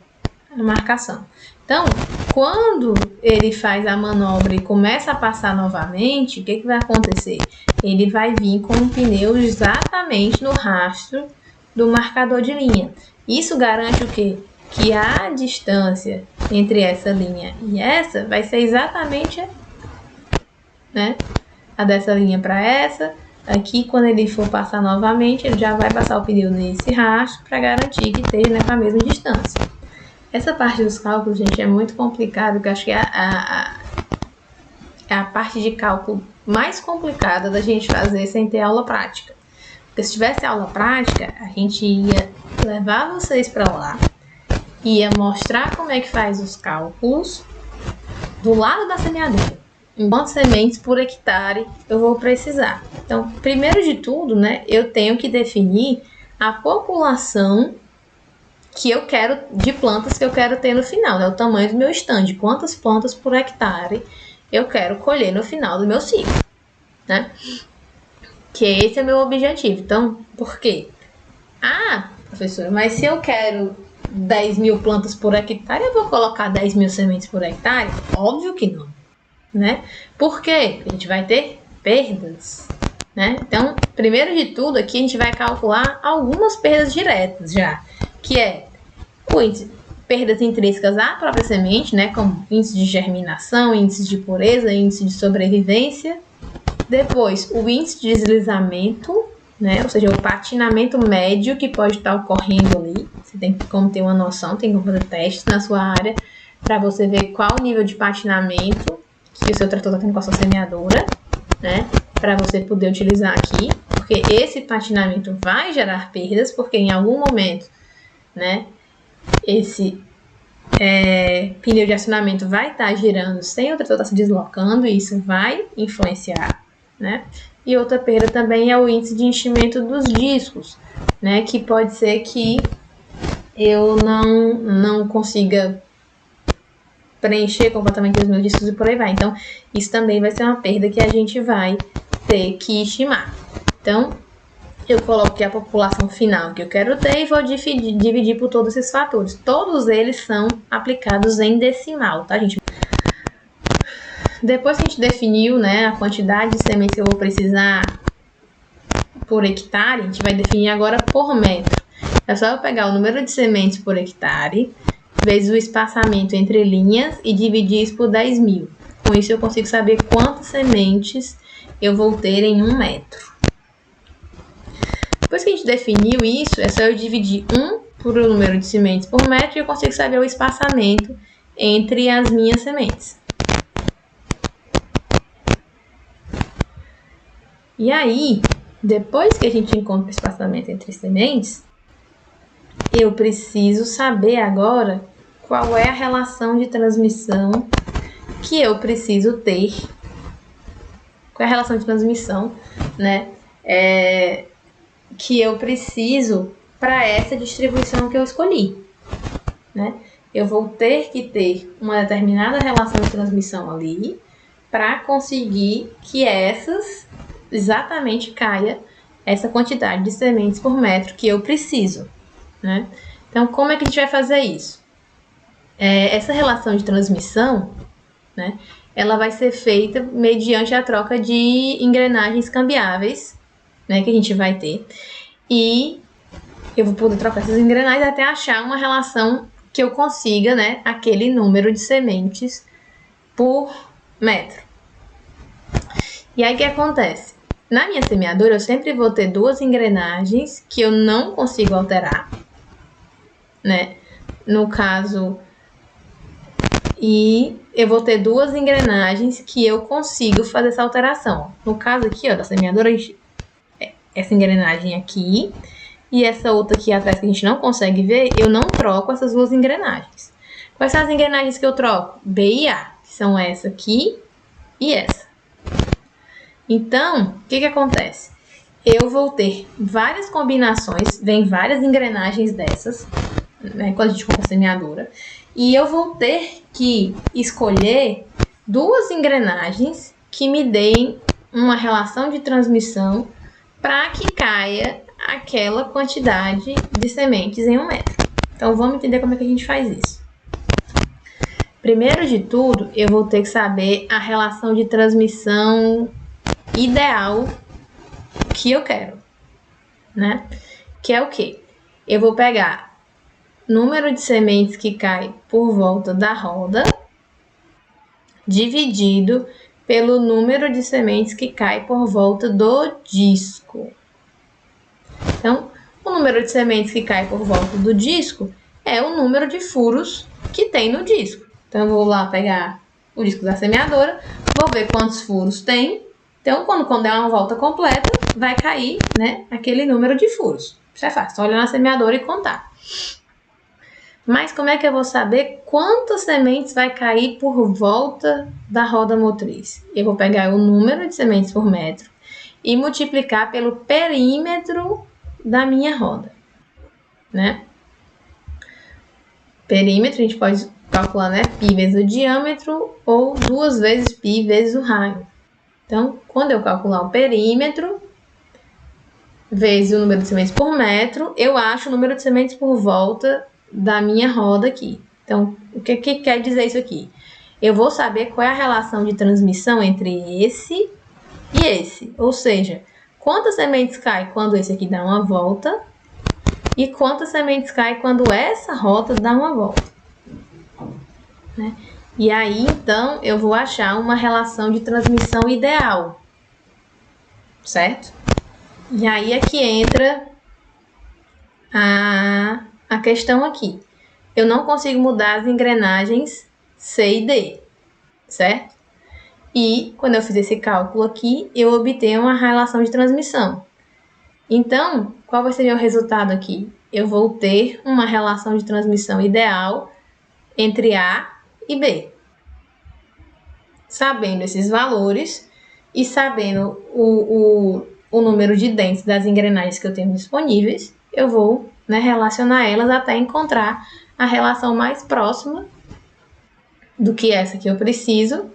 a marcação. Então, quando ele faz a manobra e começa a passar novamente, o que vai acontecer? Ele vai vir com o pneu exatamente no rastro do marcador de linha. Isso garante o quê? Que a distância entre essa linha e essa vai ser exatamente, né, a dessa linha para essa. Aqui, quando ele for passar novamente, ele já vai passar o pneu nesse rastro para garantir que esteja, né, com a mesma distância. Essa parte dos cálculos, gente, é muito complicada, porque eu acho que é a parte de cálculo mais complicada da gente fazer sem ter aula prática. Porque se tivesse aula prática, a gente ia levar vocês para lá, ia mostrar como é que faz os cálculos do lado da semeadora. Quantas sementes por hectare eu vou precisar? Então, primeiro de tudo, né, eu tenho que definir a população que eu quero, de plantas que eu quero ter no final, né? O tamanho do meu stand, quantas plantas por hectare eu quero colher no final do meu ciclo, né? Que esse é o meu objetivo. Então, por quê? Ah, professora, mas se eu quero 10.000 plantas por hectare, eu vou colocar 10.000 sementes por hectare? Óbvio que não, né? Por quê? A gente vai ter perdas, né? Então, primeiro de tudo, aqui a gente vai calcular algumas perdas diretas já, que é o índice, perdas intrínsecas à própria semente, né, como índice de germinação, índice de pureza, índice de sobrevivência. Depois, o índice de deslizamento, né, ou seja, o patinamento médio que pode estar ocorrendo ali. Você tem como ter uma noção, tem como fazer testes na sua área para você ver qual o nível de patinamento que o seu trator está tendo com a sua semeadora, né, para você poder utilizar aqui, porque esse patinamento vai gerar perdas, porque em algum momento, né, esse pneu de acionamento vai estar girando sem o trator estar se deslocando, e isso vai influenciar, né? E outra perda também é o índice de enchimento dos discos, né? Que pode ser que eu não consiga preencher completamente os meus discos e por aí vai. Então, isso também vai ser uma perda que a gente vai ter que estimar. Então, eu coloco aqui a população final que eu quero ter e vou dividir por todos esses fatores. Todos eles são aplicados em decimal, tá, gente? Depois que a gente definiu, né, a quantidade de sementes que eu vou precisar por hectare, a gente vai definir agora por metro. É só eu pegar o número de sementes por hectare, vezes o espaçamento entre linhas e dividir isso por 10.000. Com isso eu consigo saber quantas sementes eu vou ter em 1 metro. Depois que a gente definiu isso, é só eu dividir 1 por o número de sementes por metro e eu consigo saber o espaçamento entre as minhas sementes. E aí, depois que a gente encontra o espaçamento entre sementes, eu preciso saber agora qual é a relação de transmissão que eu preciso ter. Qual é a relação de transmissão, né? Que eu preciso para essa distribuição que eu escolhi, né? Eu vou ter que ter uma determinada relação de transmissão ali para conseguir que essas exatamente caia essa quantidade de sementes por metro que eu preciso, né? Então, como é que a gente vai fazer isso? Essa relação de transmissão, né? Ela vai ser feita mediante a troca de engrenagens cambiáveis, né, que a gente vai ter, e eu vou poder trocar essas engrenagens até achar uma relação que eu consiga, né, aquele número de sementes por metro. E aí o que acontece? Na minha semeadora eu sempre vou ter 2 engrenagens que eu não consigo alterar, né? No caso, e eu vou ter 2 engrenagens que eu consigo fazer essa alteração. No caso aqui, ó, da semeadora, essa engrenagem aqui e essa outra aqui atrás que a gente não consegue ver, eu não troco essas 2 engrenagens. Quais são as engrenagens que eu troco? B e A, que são essa aqui e essa. Então, o que acontece? Eu vou ter várias combinações, vem várias engrenagens dessas, né, quando a gente compra a semeadora, e eu vou ter que escolher 2 engrenagens que me deem uma relação de transmissão para que caia aquela quantidade de sementes em 1 metro. Então, vamos entender como é que a gente faz isso. Primeiro de tudo, eu vou ter que saber a relação de transmissão ideal que eu quero, né? Que é o quê? Eu vou pegar número de sementes que cai por volta da roda dividido pelo número de sementes que cai por volta do disco. Então, o número de sementes que cai por volta do disco é o número de furos que tem no disco. Então, eu vou lá pegar o disco da semeadora, vou ver quantos furos tem. Então, quando der uma volta completa, vai cair, né, aquele número de furos. Isso é fácil, só olhar na semeadora e contar. Mas como é que eu vou saber quantas sementes vai cair por volta da roda motriz? Eu vou pegar o número de sementes por metro e multiplicar pelo perímetro da minha roda, né? Perímetro a gente pode calcular, né, π vezes o diâmetro ou 2 vezes π vezes o raio. Então, quando eu calcular o perímetro vezes o número de sementes por metro, eu acho o número de sementes por volta da minha roda aqui. Então, o que quer dizer isso aqui? Eu vou saber qual é a relação de transmissão entre esse e esse. Ou seja, quantas sementes cai quando esse aqui dá uma volta e quantas sementes cai quando essa roda dá uma volta, né? E aí, então, eu vou achar uma relação de transmissão ideal, certo? E aí é que entra a questão aqui. Eu não consigo mudar as engrenagens C e D, certo? E quando eu fiz esse cálculo aqui, eu obtenho uma relação de transmissão. Então, qual vai ser meu resultado aqui? Eu vou ter uma relação de transmissão ideal entre A e B. Sabendo esses valores e sabendo o número de dentes das engrenagens que eu tenho disponíveis, eu vou, né, relacionar elas até encontrar a relação mais próxima do que essa que eu preciso,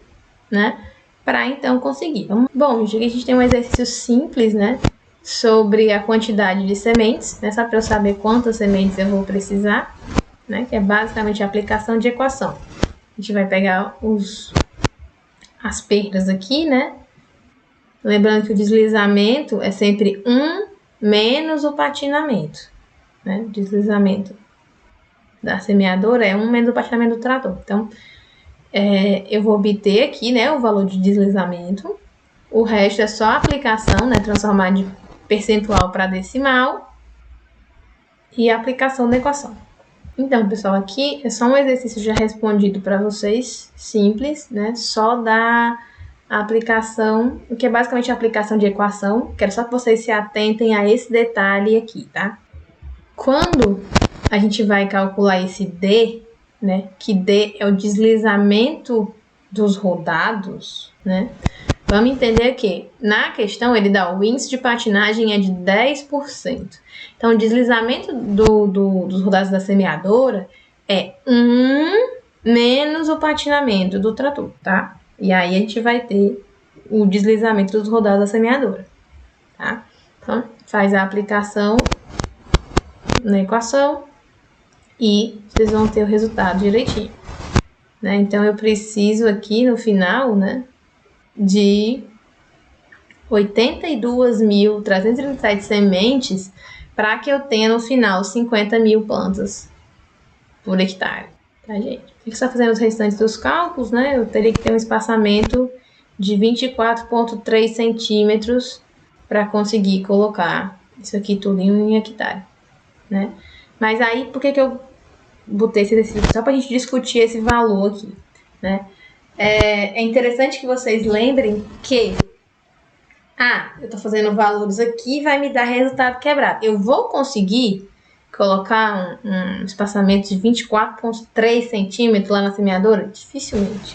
né, para então conseguir. Bom, gente, aqui a gente tem um exercício simples, né, sobre a quantidade de sementes, né, só para eu saber quantas sementes eu vou precisar, né, que é basicamente a aplicação de equação. A gente vai pegar as perdas aqui, né, lembrando que o deslizamento é sempre 1 menos o patinamento, né, o deslizamento da semeadora é 1 menos o patinamento do trator. Então, eu vou obter aqui, né, o valor de deslizamento. O resto é só a aplicação, né, transformar de percentual para decimal e a aplicação da equação. Então, pessoal, aqui é só um exercício já respondido para vocês, simples, né, só da aplicação, que é basicamente a aplicação de equação. Quero só que vocês se atentem a esse detalhe aqui, tá? Quando a gente vai calcular esse D, né, que D é o deslizamento dos rodados, né, vamos entender que na questão ele dá o índice de patinagem é de 10%. Então, o deslizamento dos rodados da semeadora é 1 menos o patinamento do trator, tá? E aí a gente vai ter o deslizamento dos rodados da semeadora, tá? Então, faz a aplicação na equação e vocês vão ter o resultado direitinho, né? Então, eu preciso aqui no final, né, de 82.337 sementes para que eu tenha no final 50.000 plantas por hectare, tá, gente? Fica só fazendo os restantes dos cálculos, né? Eu teria que ter um espaçamento de 24,3 centímetros para conseguir colocar isso aqui tudo em 1 hectare, né? Mas aí, por que eu botei esse exercício? Só para a gente discutir esse valor aqui, né? É interessante que vocês lembrem que eu tô fazendo valores aqui, vai me dar resultado quebrado. Eu vou conseguir colocar um espaçamento de 24,3 centímetros lá na semeadora? Dificilmente,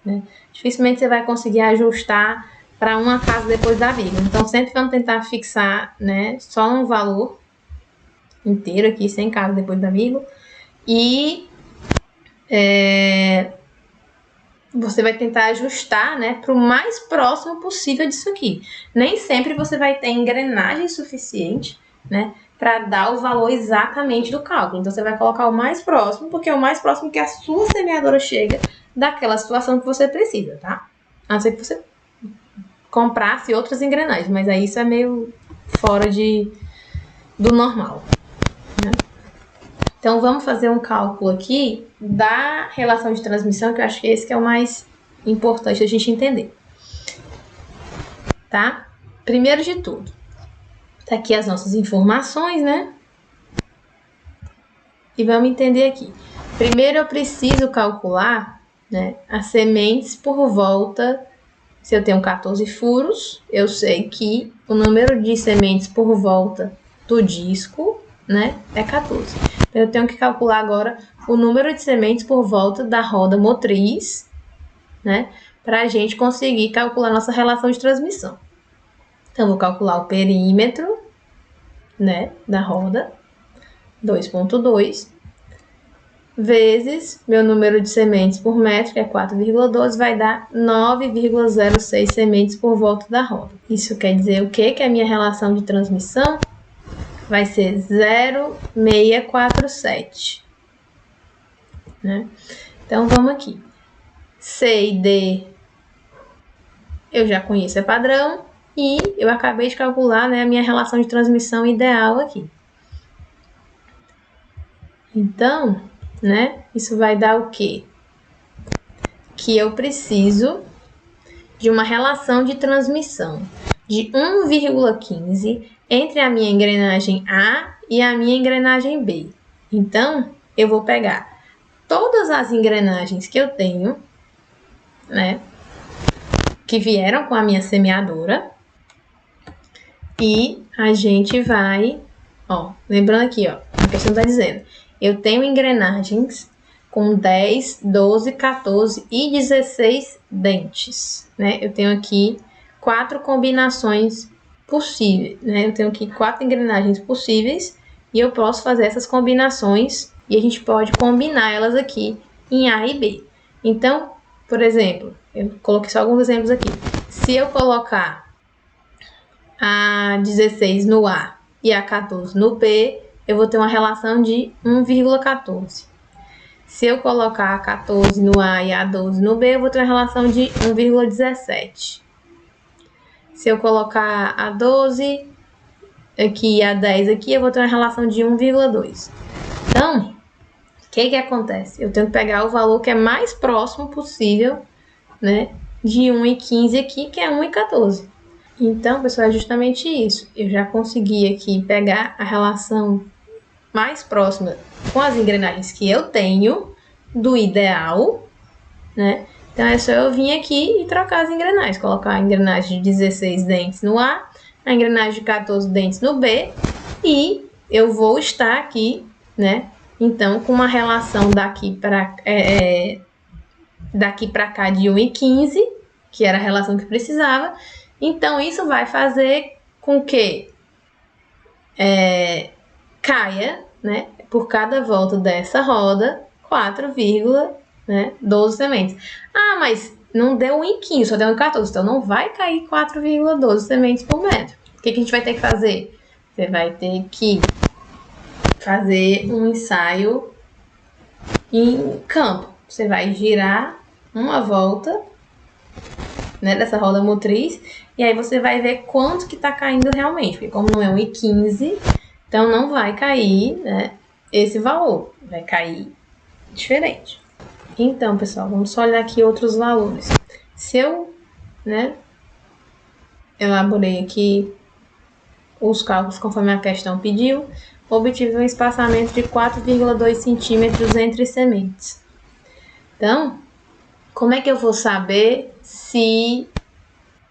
né? Dificilmente você vai conseguir ajustar para uma casa depois da vírgula. Então, sempre vamos tentar fixar, né, só um valor inteiro aqui, sem casa depois da vírgula. E você vai tentar ajustar, né, para o mais próximo possível disso aqui. Nem sempre você vai ter engrenagem suficiente, né, para dar o valor exatamente do cálculo. Então, você vai colocar o mais próximo, porque é o mais próximo que a sua semeadora chega daquela situação que você precisa, tá? A não ser que você comprasse outras engrenagens, mas aí isso é meio fora do normal, né? Então, vamos fazer um cálculo aqui da relação de transmissão, que eu acho que esse que é o mais importante a gente entender, tá? Primeiro de tudo, tá aqui as nossas informações, né? E vamos entender aqui. Primeiro, eu preciso calcular, né, as sementes por volta. Se eu tenho 14 furos, eu sei que o número de sementes por volta do disco, né, é 14. Então, eu tenho que calcular agora o número de sementes por volta da roda motriz, né, para a gente conseguir calcular nossa relação de transmissão. Então, eu vou calcular o perímetro, né, da roda, 2,2, vezes meu número de sementes por metro, que é 4,12, vai dar 9,06 sementes por volta da roda. Isso quer dizer o quê? Que a minha relação de transmissão vai ser 0,647, né? Então, vamos aqui. C e D eu já conheço, é padrão, e eu acabei de calcular, né, a minha relação de transmissão ideal aqui. Então, né, isso vai dar o quê? Que eu preciso de uma relação de transmissão de 1,15 entre a minha engrenagem A e a minha engrenagem B. Então, eu vou pegar todas as engrenagens que eu tenho, né, que vieram com a minha semeadora, e a gente vai, ó, lembrando aqui, ó, a questão está dizendo, eu tenho engrenagens com 10, 12, 14 e 16 dentes, né? Eu tenho aqui 4 combinações possíveis, né? Eu tenho aqui 4 engrenagens possíveis e eu posso fazer essas combinações e a gente pode combinar elas aqui em A e B. Então, por exemplo, eu coloquei só alguns exemplos aqui. Se eu colocar a 16 no A e a 14 no B, eu vou ter uma relação de 1,14. Se eu colocar a 14 no A e a 12 no B, eu vou ter uma relação de 1,17. Se eu colocar a 12 aqui e a 10 aqui, eu vou ter uma relação de 1,2. Então, o que acontece? Eu tenho que pegar o valor que é mais próximo possível, né, de 1,15 aqui, que é 1,14. Então, pessoal, é justamente isso. Eu já consegui aqui pegar a relação mais próxima com as engrenagens que eu tenho do ideal, né? Então, é só eu vir aqui e trocar as engrenagens. Colocar a engrenagem de 16 dentes no A, a engrenagem de 14 dentes no B, e eu vou estar aqui, né? Então, com uma relação daqui para cá de 1,15, que era a relação que precisava. Então, isso vai fazer com que caia, né, por cada volta dessa roda, 4,12 sementes. Ah, mas não deu 1,15, só deu 1,14, então não vai cair 4,12 sementes por metro. O que a gente vai ter que fazer? Você vai ter que fazer um ensaio em campo. Você vai girar uma volta, né, dessa roda motriz, e aí você vai ver quanto que tá caindo realmente, porque como não é 1,15, então não vai cair, né, esse valor. vai cair diferente. Então, pessoal, vamos só olhar aqui outros valores. Se eu, elaborei aqui os cálculos conforme a questão pediu, obtive um espaçamento de 4,2 centímetros entre sementes. Então, como é que eu vou saber se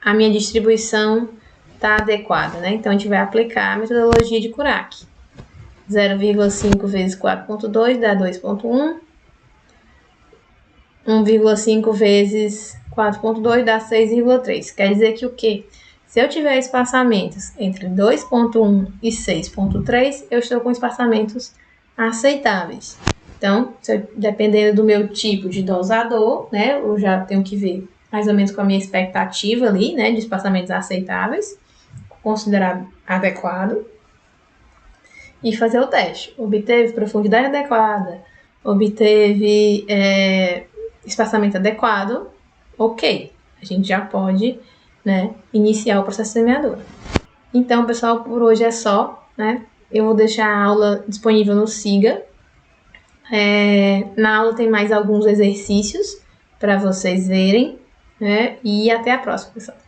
a minha distribuição está adequada, né? Então, a gente vai aplicar a metodologia de Kurak. 0,5 vezes 4,2 dá 2,1. 1,5 vezes 4,2 dá 6,3. Quer dizer que o quê? Se eu tiver espaçamentos entre 2,1 e 6,3, eu estou com espaçamentos aceitáveis. Então, dependendo do meu tipo de dosador, né, eu já tenho que ver mais ou menos com a minha expectativa ali, né, de espaçamentos aceitáveis, considerado adequado, e fazer o teste. Obteve profundidade adequada, obteve espaçamento adequado, ok. A gente já pode, iniciar o processo semeador. Então, pessoal, por hoje é só, Eu vou deixar a aula disponível no Siga. Na aula tem mais alguns exercícios para vocês verem, E até a próxima, pessoal.